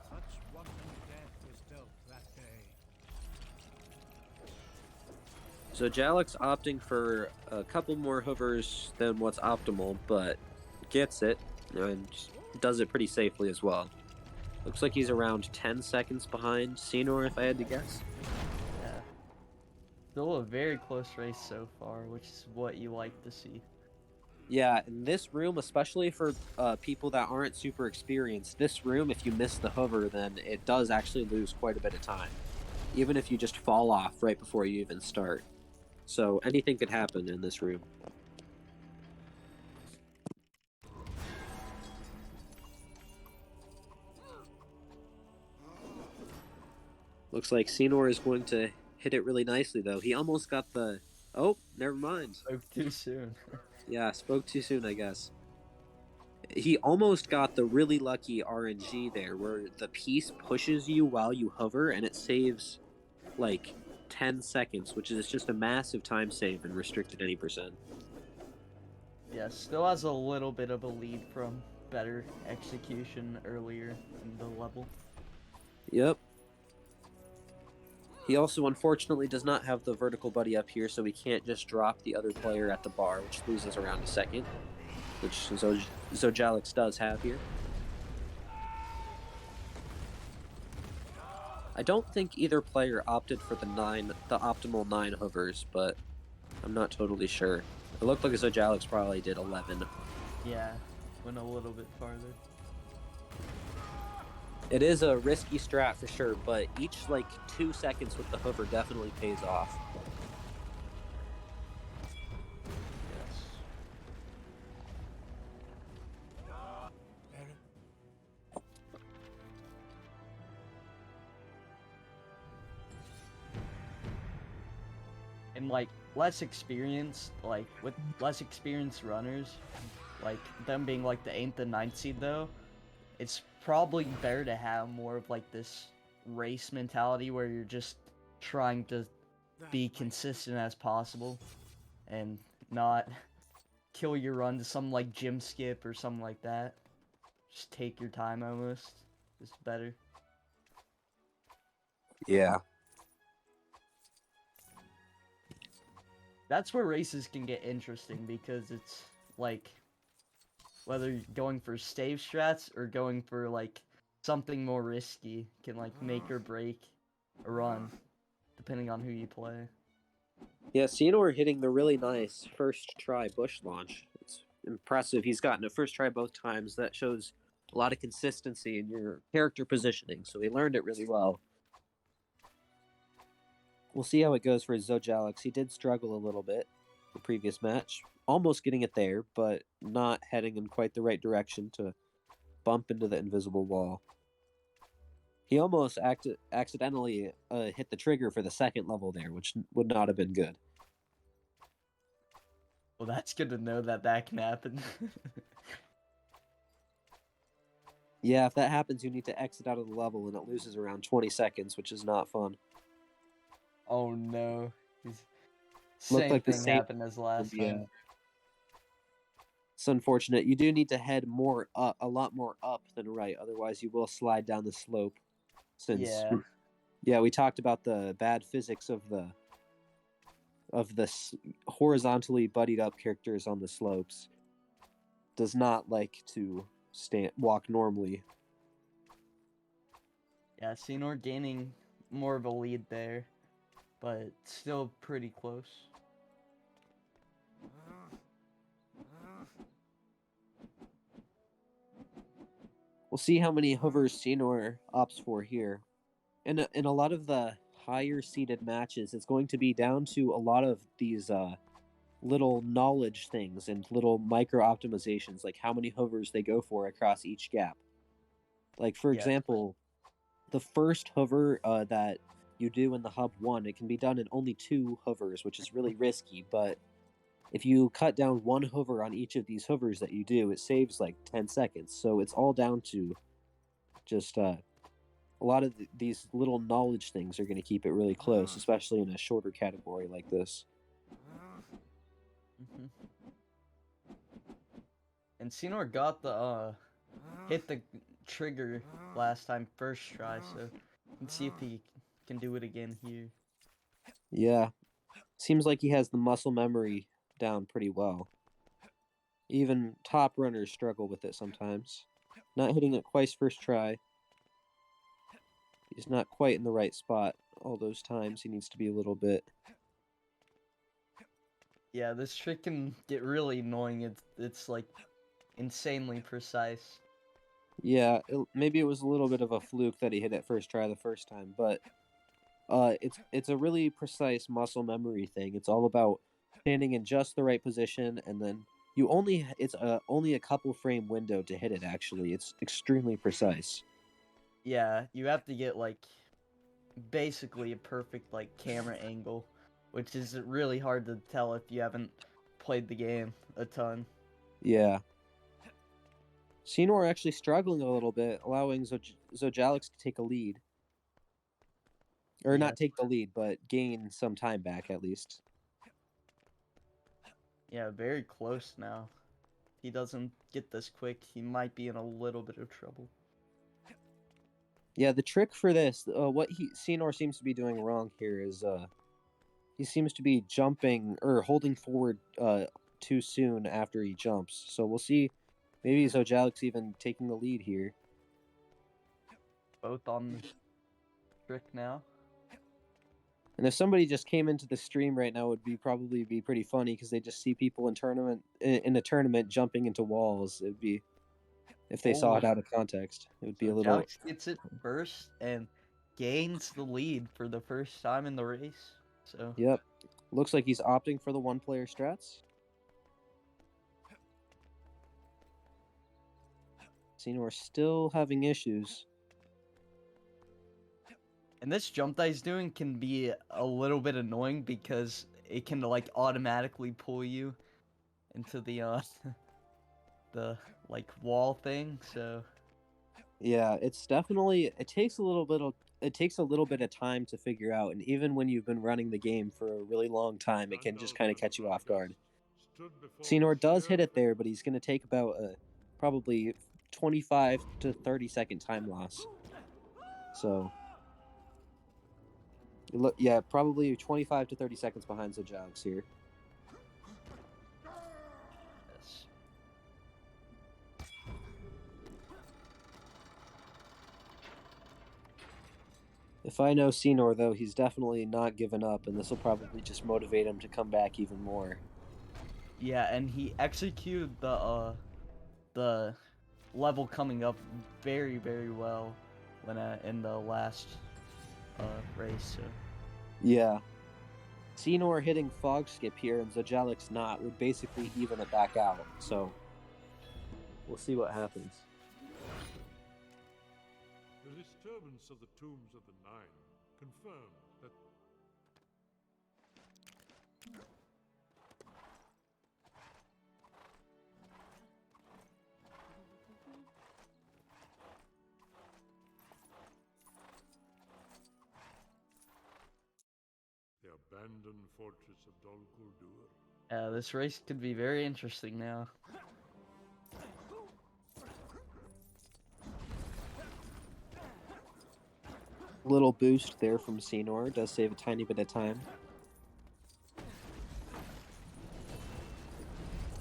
Such wanton death was dealt that day. Zojalyx opting for a couple more hovers than what's optimal, but gets it and does it pretty safely as well. Looks like he's around 10 seconds behind Scynor, if I had to guess. Yeah. Still a very close race so far, which is what you like to see. Yeah, in this room, especially for people that aren't super experienced, this room, if you miss the hover, then it does actually lose quite a bit of time. Even if you just fall off right before you even start. So anything could happen in this room. Looks like Scynor is going to hit it really nicely, though. He almost got the... Oh, never mind. Spoke too soon. Yeah, spoke too soon, I guess. He almost got the really lucky RNG there, where the piece pushes you while you hover, and it saves, like, 10 seconds, which is just a massive time save and restricted any percent. Yeah, still has a little bit of a lead from better execution earlier in the level. Yep. He also, unfortunately, does not have the vertical buddy up here, so he can't just drop the other player at the bar, which loses around a second, which Zojalyx does have here. I don't think either player opted for the optimal 9 hovers, but I'm not totally sure. It looked like Zojalyx probably did 11. Yeah, went a little bit farther. It is a risky strat for sure, but each, 2 seconds with the hover definitely pays off. Yes. And less experienced, with less experienced runners, them being the 8th and 9th seed though, it's probably better to have more of this race mentality where you're just trying to be consistent as possible and not kill your run to some gym skip or something like that. Just take your time almost. It's better. Yeah. That's where races can get interesting because it's whether you're going for stave strats or going for something more risky can make or break a run depending on who you play. Yeah, Scynor hitting the really nice first try bush launch. It's impressive. He's gotten a first try both times. That shows a lot of consistency in your character positioning, so he learned it really well. We'll see how it goes for Zojalyx. He did struggle a little bit the previous match, almost getting it there, but not heading in quite the right direction to bump into the invisible wall. He almost accidentally hit the trigger for the second level there, which would not have been good. Well, that's good to know that can happen. Yeah, if that happens, you need to exit out of the level, and it loses around 20 seconds, which is not fun. Oh no. Looked Same like the thing same happened as last time. It's unfortunate. You do need to head more up, a lot more up than right, otherwise you will slide down the slope. Since we talked about the bad physics of the horizontally buddied up characters on the slopes. Does not like to walk normally. Yeah, Scynor gaining more of a lead there, but still pretty close. We'll see how many hovers Scynor opts for here. In a lot of the higher seeded matches, it's going to be down to a lot of these little knowledge things and little micro optimizations, like how many hovers they go for across each gap. Like, for Yeah. example, the first hover that you do in the hub 1, it can be done in only 2 hovers, which is really risky, but if you cut down 1 hover on each of these hovers that you do, it saves like 10 seconds. So it's all down to just a lot of these little knowledge things are going to keep it really close, especially in a shorter category like this. Mm-hmm. And Scynor got the hit the trigger last time first try, so let's see if he can do it again here. Yeah, seems like he has the muscle memory down pretty well. Even top runners struggle with it sometimes. Not hitting it twice first try. He's not quite in the right spot all those times. He needs to be a little bit. Yeah, this trick can get really annoying. It's like insanely precise. Yeah, maybe it was a little bit of a fluke that he hit it first try the first time, but it's a really precise muscle memory thing. It's all about standing in just the right position, and then it's only a couple frame window to hit it. Actually, it's extremely precise. Yeah, you have to get like basically a perfect like camera angle, which is really hard to tell if you haven't played the game a ton. Yeah. Scynor actually struggling a little bit, allowing Zojalyx to take a lead. Or not Yes. take the lead, but gain some time back at least. Yeah, very close now. If he doesn't get this quick, he might be in a little bit of trouble. Yeah, the trick for this, what Scynor seems to be doing wrong here is he seems to be jumping or holding forward too soon after he jumps. So we'll see. Maybe Zojalyx even taking the lead here. Both on the trick now. And if somebody just came into the stream right now, it would probably be pretty funny because they just see people in a tournament jumping into walls. It'd be, if they saw it out of context, it would be a little. Zojalyx gets it first and gains the lead for the first time in the race. So Yep, looks like he's opting for the one-player strats. Scynor still having issues. And this jump that he's doing can be a little bit annoying because it can like automatically pull you into the the like wall thing. So Yeah, it's definitely it takes a little bit of time to figure out, and even when you've been running the game for a really long time, it can just kind of catch you off guard. Scynor does hit it there, but he's going to take about probably 25 to 30 second time loss. So yeah, probably 25 to 30 seconds behind Zojalyx here. yes. If I know Scynor, though, he's definitely not given up, and this will probably just motivate him to come back even more. Yeah, and he executed the level coming up very, very well when in the last race. So. Yeah. Scynor hitting Fog Skip here and Zojalyx not would basically even it back out, so we'll see what happens. The disturbance of the tombs of the Nine confirmed that the abandoned fortress of Dol Guldur. Yeah, this race could be very interesting now. Little boost there from Scynor does save a tiny bit of time.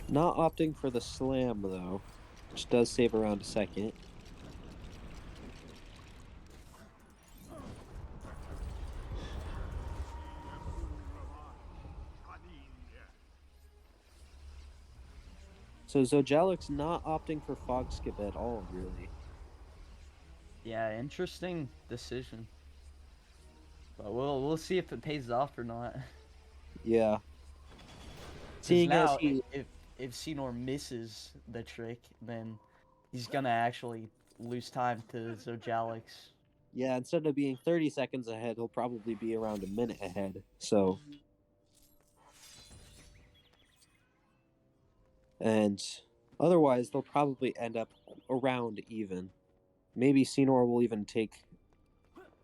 Not opting for the slam though, which does save around a second. So Zojalyx not opting for Fog Skip at all, really. Yeah, interesting decision. But we'll see if it pays off or not. Yeah. 'Cause Seeing as now, he, if Scynor misses the trick, then he's gonna actually lose time to Zojalyx. yeah, instead of being 30 seconds ahead, he'll probably be around a minute ahead. So, and otherwise, they'll probably end up around even. Maybe Scynor will even take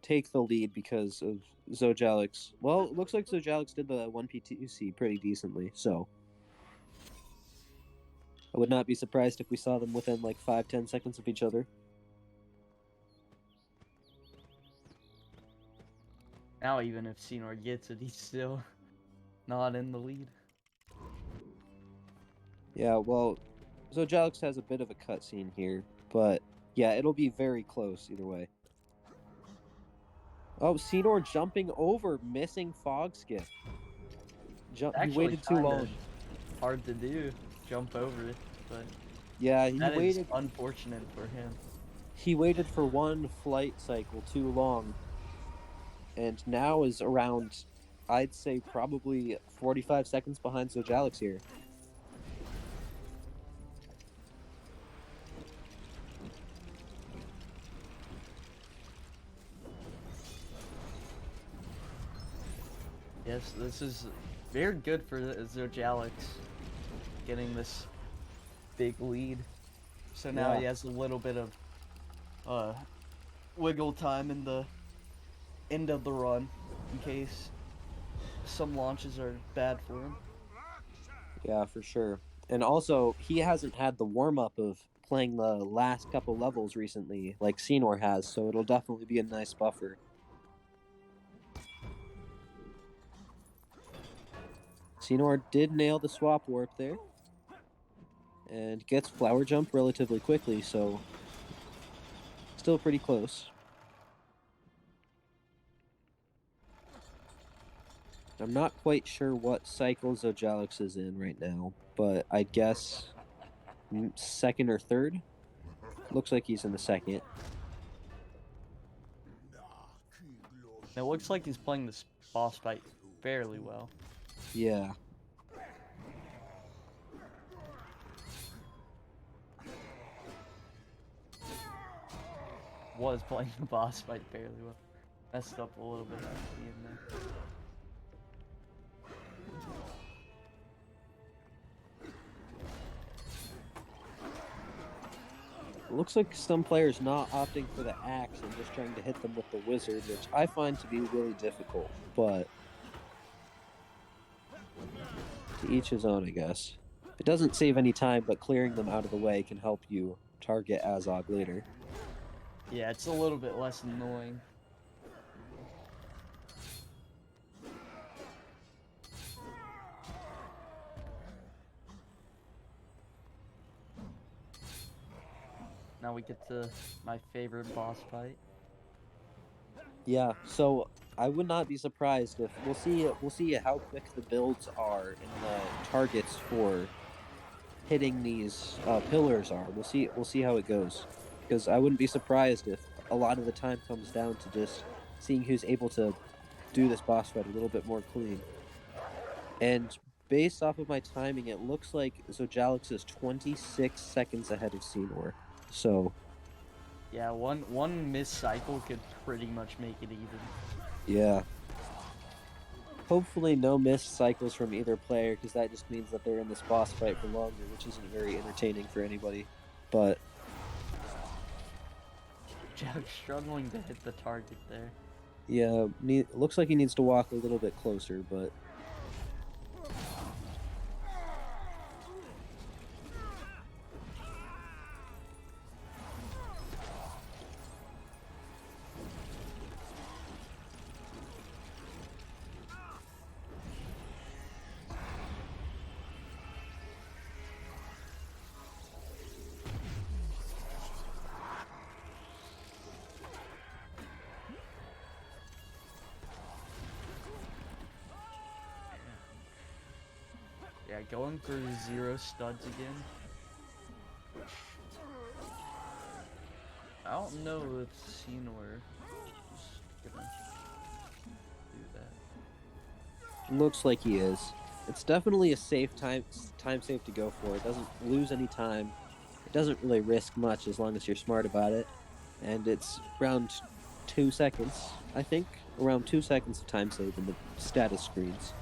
the lead because of Zojalyx. Well, it looks like Zojalyx did the 1P2C pretty decently, so I would not be surprised if we saw them within like 5-10 seconds of each other. Now even if Scynor gets it, he's still not in the lead. Yeah, well, Zojalyx has a bit of a cutscene here, but yeah, it'll be very close either way. Oh, Scynor jumping over, missing fog skip. He Actually, waited too kinda long. hard to do, jump over it, but Yeah, he that is waited. unfortunate for him. He waited for one flight cycle too long, and now is around, I'd say, probably 45 seconds behind Zojalyx here. Yes, this is very good for Zojalyx, getting this big lead. So now Yeah. he has a little bit of wiggle time in the end of the run, in case some launches are bad for him. Yeah, for sure. And also, he hasn't had the warm up of playing the last couple levels recently, like Scynor has, so it'll definitely be a nice buffer. Scynor did nail the swap warp there, and gets flower jump relatively quickly, so still pretty close. I'm not quite sure what cycle Zojalyx is in right now, but I guess second or third? Looks like he's in the second. It looks like he's playing this boss fight fairly well. Yeah. Was playing the boss fight fairly well. Messed up a little bit at the end there. Looks like some players not opting for the axe and just trying to hit them with the wizard, which I find to be really difficult, but to each his own, I guess. It doesn't save any time, but clearing them out of the way can help you target Azog later. Yeah, it's a little bit less annoying. Now we get to my favorite boss fight. Yeah, so I would not be surprised if we'll see how quick the builds are and the targets for hitting these pillars are. We'll see how it goes, because I wouldn't be surprised if a lot of the time comes down to just seeing who's able to do this boss fight a little bit more clean. And based off of my timing, it looks like Zojalyx is 26 seconds ahead of Scynor. So Yeah, one missed cycle could pretty much make it even. yeah. Hopefully no missed cycles from either player, because that just means that they're in this boss fight for longer, which isn't very entertaining for anybody. But Jack's struggling to hit the target there. yeah, looks like he needs to walk a little bit closer, but Yeah, going for 0 studs again. I don't know if Scynor is gonna Looks like he is. It's definitely a safe time save to go for. It doesn't lose any time. It doesn't really risk much as long as you're smart about it. And it's around 2 seconds, I think. Around 2 seconds of time save in the status screens.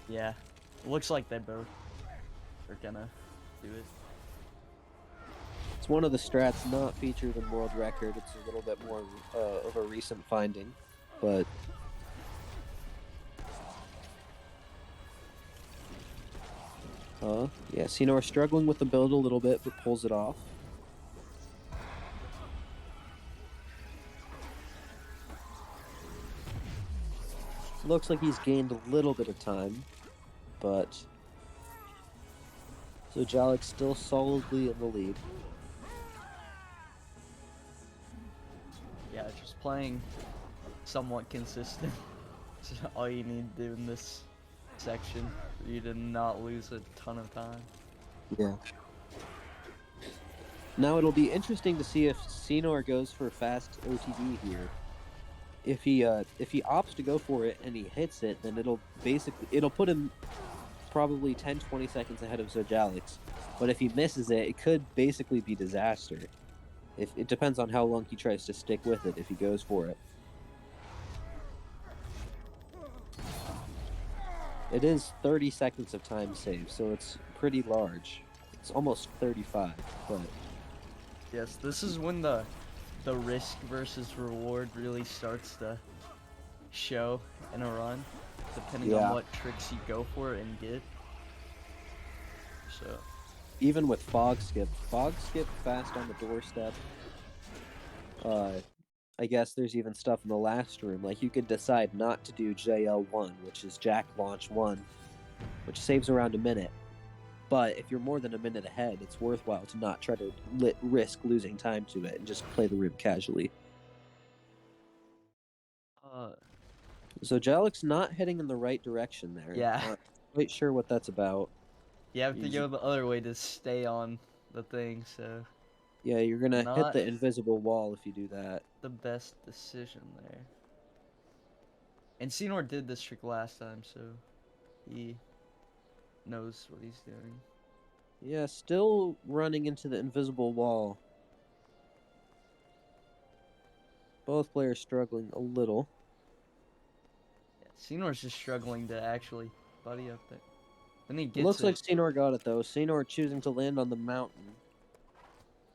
Yeah, looks like they both are gonna do it. It's one of the strats not featured in World Record. It's a little bit more of a recent finding, but yeah, Scynor struggling with the build a little bit, but pulls it off. Looks like he's gained a little bit of time, but Zojalyx still solidly in the lead. Yeah, just playing somewhat consistent. It's all you need to do in this section for you to not lose a ton of time. Yeah. Now it'll be interesting to see if Scynor goes for fast OTD here. If he opts to go for it and he hits it, then it'll put him probably 10-20 seconds ahead of Zojalyx. But if he misses it, it could basically be disaster. If it depends on how long he tries to stick with it if he goes for it. It is 30 seconds of time save, so it's pretty large. It's almost 35, but Yes, this is when the risk versus reward really starts to show in a run, depending on what tricks you go for and get. So even with fog skip fast on the doorstep. I guess there's even stuff in the last room, like you could decide not to do JL1, which is Jack Launch 1, which saves around a minute. But if you're more than a minute ahead, it's worthwhile to not try to risk losing time to it and just play the room casually. Zojalyx not heading in the right direction there. yeah, Not quite sure what that's about. you have to go the other way to stay on the thing. So yeah, you're gonna hit not the invisible wall if you do that. the best decision there. And Scynor did this trick last time, so he knows what he's doing. Yeah, still running into the invisible wall. Both players struggling a little. Yeah, Scenor's just struggling to actually buddy up there. Then he gets Looks it. like Scynor got it though. Scynor choosing to land on the mountain,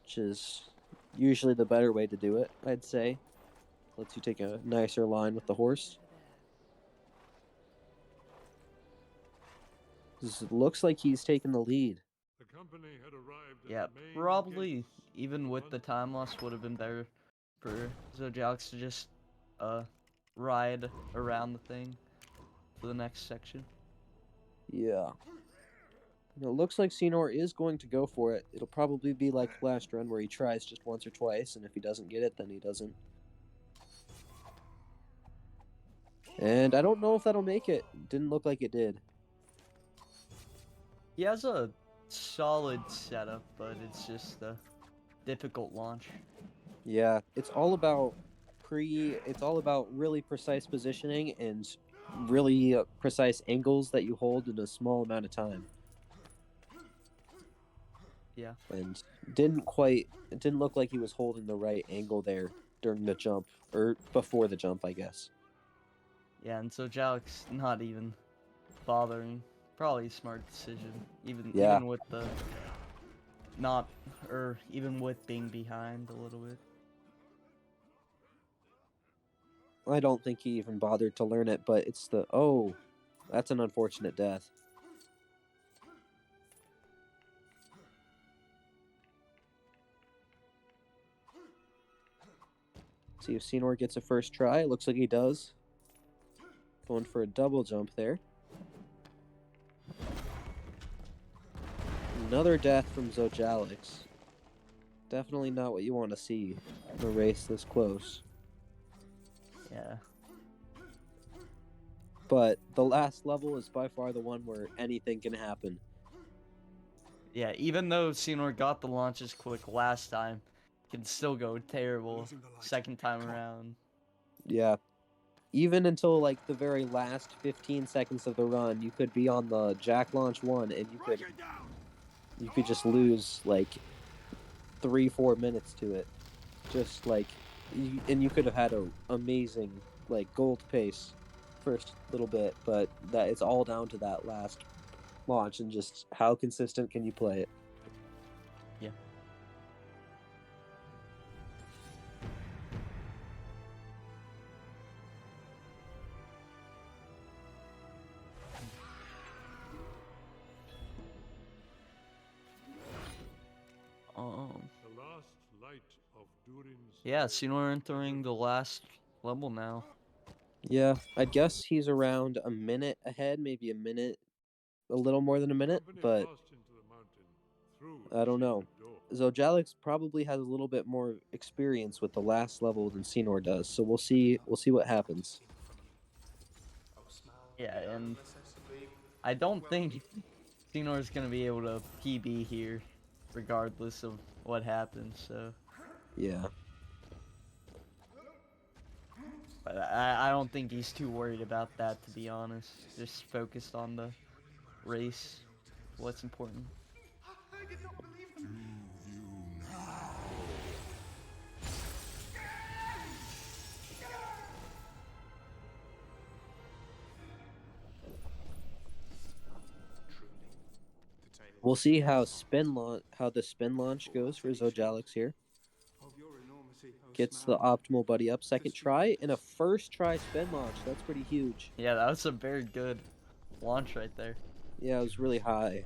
which is usually the better way to do it, I'd say. Lets you take a nicer line with the horse. This looks like he's taking the lead. The company had arrived at Yeah, the main probably gates even with the time loss would have been better for Zojalyx to just ride around the thing for the next section. Yeah. It looks like Scynor is going to go for it. It'll probably be like last run where he tries just once or twice, and if he doesn't get it, then he doesn't. And I don't know if that'll make it. Didn't look like it did. He has a solid setup, but it's just a difficult launch. Yeah, it's all about really precise positioning and really precise angles that you hold in a small amount of time. Yeah. And it didn't look like he was holding the right angle there during the jump, or before the jump, I guess. Yeah, and Zojalyx not even bothering. Probably a smart decision. Even with the even with being behind a little bit. I don't think he even bothered to learn it, but it's that's an unfortunate death. See if Scynor gets a first try. It looks like he does. Going for a double jump there. Another death from Zojalyx. Definitely not what you want to see in a race this close. Yeah. But the last level is by far the one where anything can happen. Yeah, even though Scynor got the launches quick last time, can still go terrible second time around. Yeah. even until like the very last 15 seconds of the run, you could be on the Jack Launch 1 and you could just lose like 3-4 minutes to it. Just like and you could have had a amazing like gold pace first little bit, but that it's all down to that last launch and just how consistent can you play it. Yeah. The last light of Durin's Yeah, Scynor entering the last level now. Yeah, I guess he's around a minute ahead, maybe a minute, a little more than a minute, but I don't know. Zojalyx probably has a little bit more experience with the last level than Scynor does, so we'll see what happens. Yeah, and I don't think Scynor is gonna be able to PB here, regardless of what happens. So, Yeah. but I don't think he's too worried about that, to be honest. Just focused on the race, what's important. I did not believe them. We'll see how the spin launch goes for Zojalyx here. Gets the optimal buddy up second try and a first try spin launch. That's pretty huge. Yeah, that was a very good launch right there. Yeah, it was really high.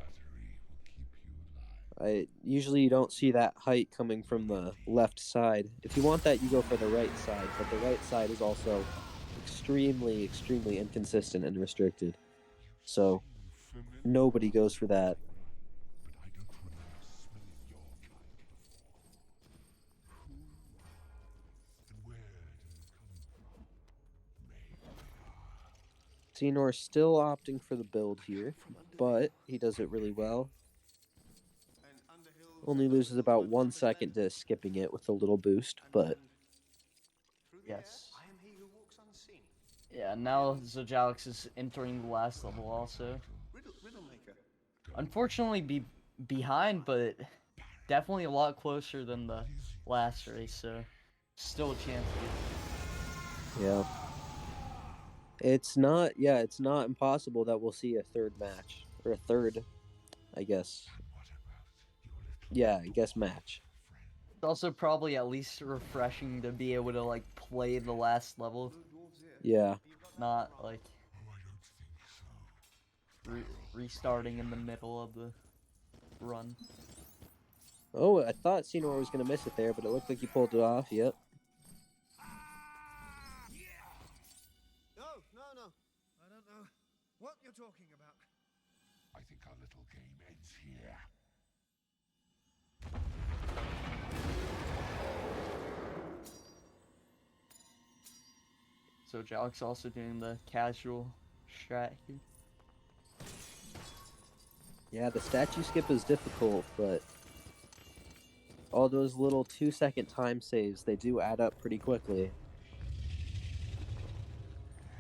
Usually you don't see that height coming from the left side. If you want that, you go for the right side, but the right side is also extremely, extremely inconsistent and restricted. So nobody goes for that. Scynor still opting for the build here, but he does it really well. Only loses about 1 second to skipping it with a little boost, but yes. Yeah, now Zojalyx is entering the last level also. Unfortunately, behind, but definitely a lot closer than the last race, so still a chance to get. yeah. It's not impossible that we'll see a third match, or a third, I guess. Yeah, I guess match. It's also probably at least refreshing to be able to like play the last level. Yeah. Not like restarting in the middle of the run. Oh, I thought Scynor was going to miss it there, but it looked like he pulled it off. Yep. No. I don't know what you're talking about. I think our little game ends here. So Zojalyx also doing the casual strat here. Yeah, the statue skip is difficult, but all those little 2-second time saves, they do add up pretty quickly.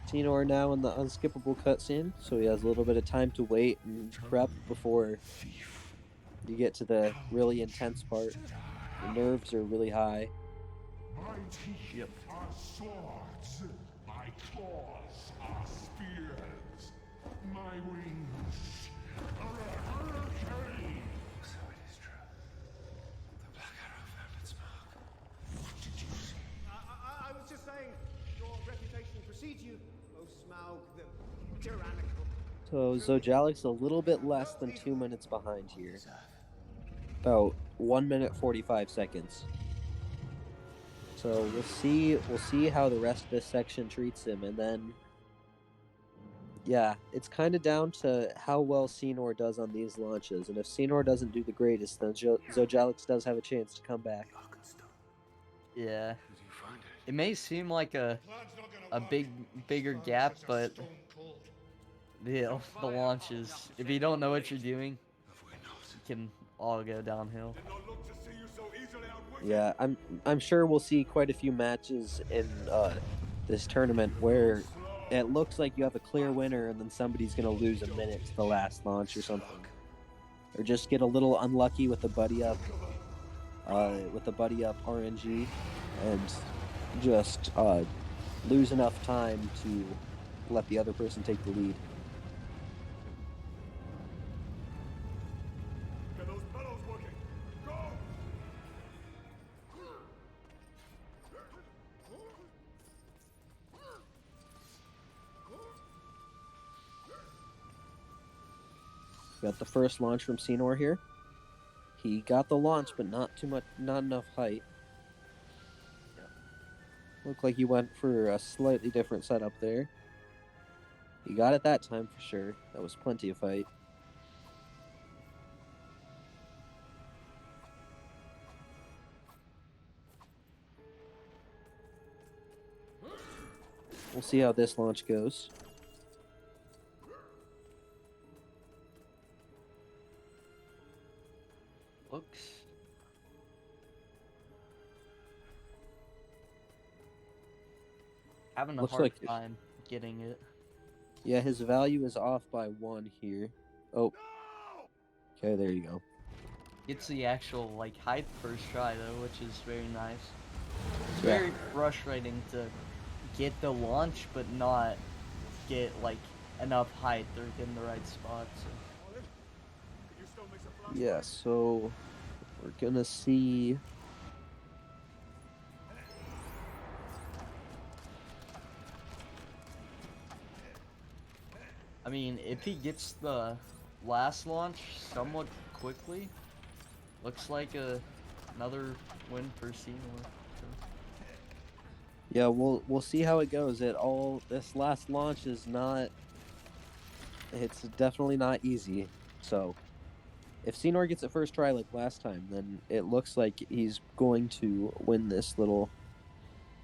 Scynor now in the unskippable cutscene, so he has a little bit of time to wait and prep before you get to the really intense part. The nerves are really high. My teeth are swords. My claws are spears. My wings are a hurricane. So it is true. The Black Arrow found its mark. What did you say? I was just saying, your reputation precedes you, O Smaug the tyrannical. So Zojalyx a little bit less than 2 minutes behind here. About 1 minute 45 seconds. So we'll see how the rest of this section treats him, and then yeah, it's kind of down to how well Scynor does on these launches, and if Scynor doesn't do the greatest, then Zojalyx does have a chance to come back. Yeah. It may seem like a bigger gap, but the launches, if you don't know what you're doing, it can all go downhill. Yeah, I'm sure we'll see quite a few matches in this tournament where it looks like you have a clear winner and then somebody's going to lose a minute to the last launch or something, or just get a little unlucky with the buddy up RNG and just lose enough time to let the other person take the lead. Get those pedals working. Go! Got the first launch from Scynor here. He got the launch, but not enough height. Looked like he went for a slightly different setup there. He got it that time for sure. That was plenty of height. We'll see how this launch goes. Looks. Having a Looks hard like time getting it. Yeah, his value is off by 1 here. Oh. Okay, there you go. Gets the actual like height first try though, which is very nice. It's Yeah. very frustrating to get the launch but not get like enough height or get in the right spot. So. Yeah, so we're gonna see. I mean, if he gets the last launch somewhat quickly, looks like another win for Scynor. Yeah, we'll see how it goes. This last launch is not. It's definitely not easy. So, if Scynor gets it first try like last time, then it looks like he's going to win this little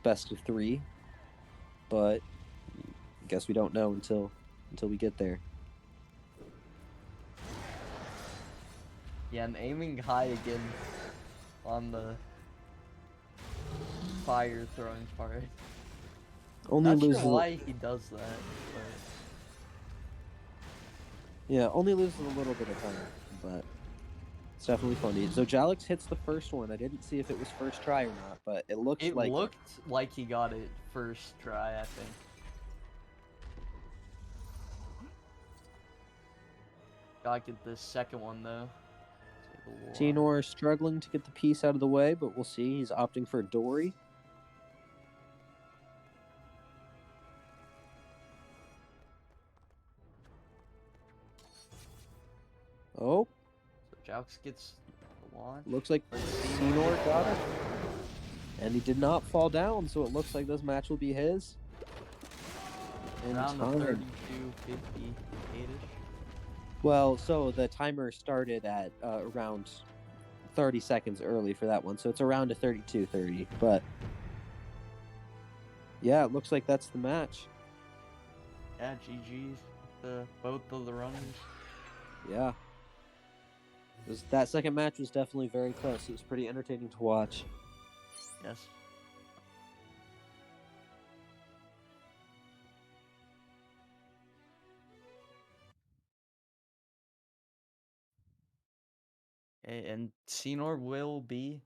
best of 3. But I guess we don't know until we get there. Yeah, and aiming high again on the fire throwing part. Only Not loses. sure why he does that. But... Yeah, only loses a little bit of time, but it's definitely funny. Zojalyx hits the first one. I didn't see if it was first try or not, but it looks it like looked like he got it first try, I think. Gotta get this second one though. Scynor struggling to get the piece out of the way, but we'll see. He's opting for Dory. Oh, So Joux gets the launch. looks like Scynor got it. And he did not fall down, so it looks like this match will be his. In Around the time. 32:58-ish. Well, so the timer started at around 30 seconds early for that one, so it's around a 32:30. But yeah, it looks like that's the match. Yeah, GG's to both of the runners. Yeah. That second match was definitely very close. It was pretty entertaining to watch. Yes. And Scynor will be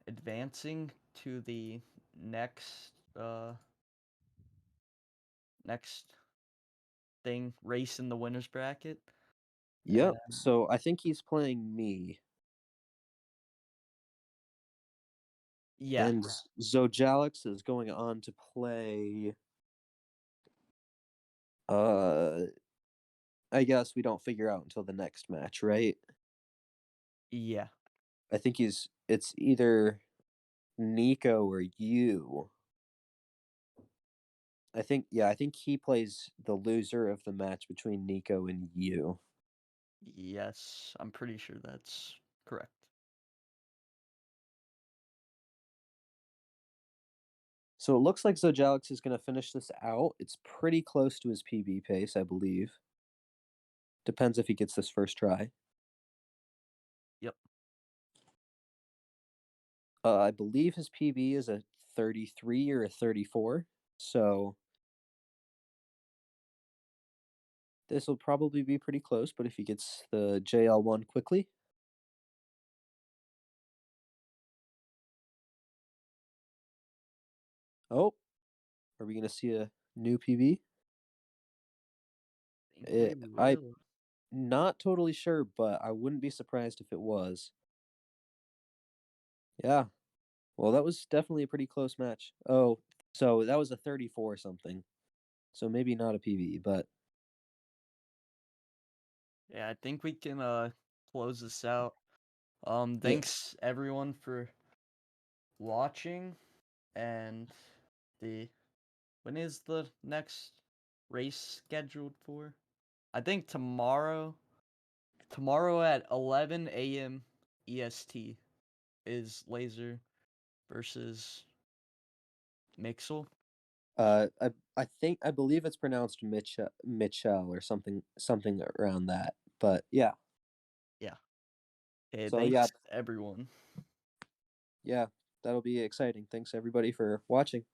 advancing to the next next thing, race in the winners bracket. Yep. So I think he's playing me. Yeah. And Zojalyx is going on to play. I guess we don't figure out until the next match, right? Yeah. I think it's either Nico or you. I think he plays the loser of the match between Nico and you. Yes, I'm pretty sure that's correct. So it looks like Zojalyx is going to finish this out. It's pretty close to his PB pace, I believe. Depends if he gets this first try. Yep. I believe his PB is a 33 or a 34. So this will probably be pretty close, but if he gets the JL1 quickly. Oh, are we going to see a new PB? I'm not totally sure, but I wouldn't be surprised if it was. Yeah. Well, that was definitely a pretty close match. Oh, so that was a 34 something. So maybe not a PB, but Yeah, I think we can close this out. yeah. Thanks everyone for watching, and when is the next race scheduled for? I think tomorrow at 11 a.m. EST is Laser versus Mixel. I believe it's pronounced Mitchell or something around that. But yeah. Yeah. Hey, So thanks yeah, everyone. yeah, that'll be exciting. Thanks everybody for watching.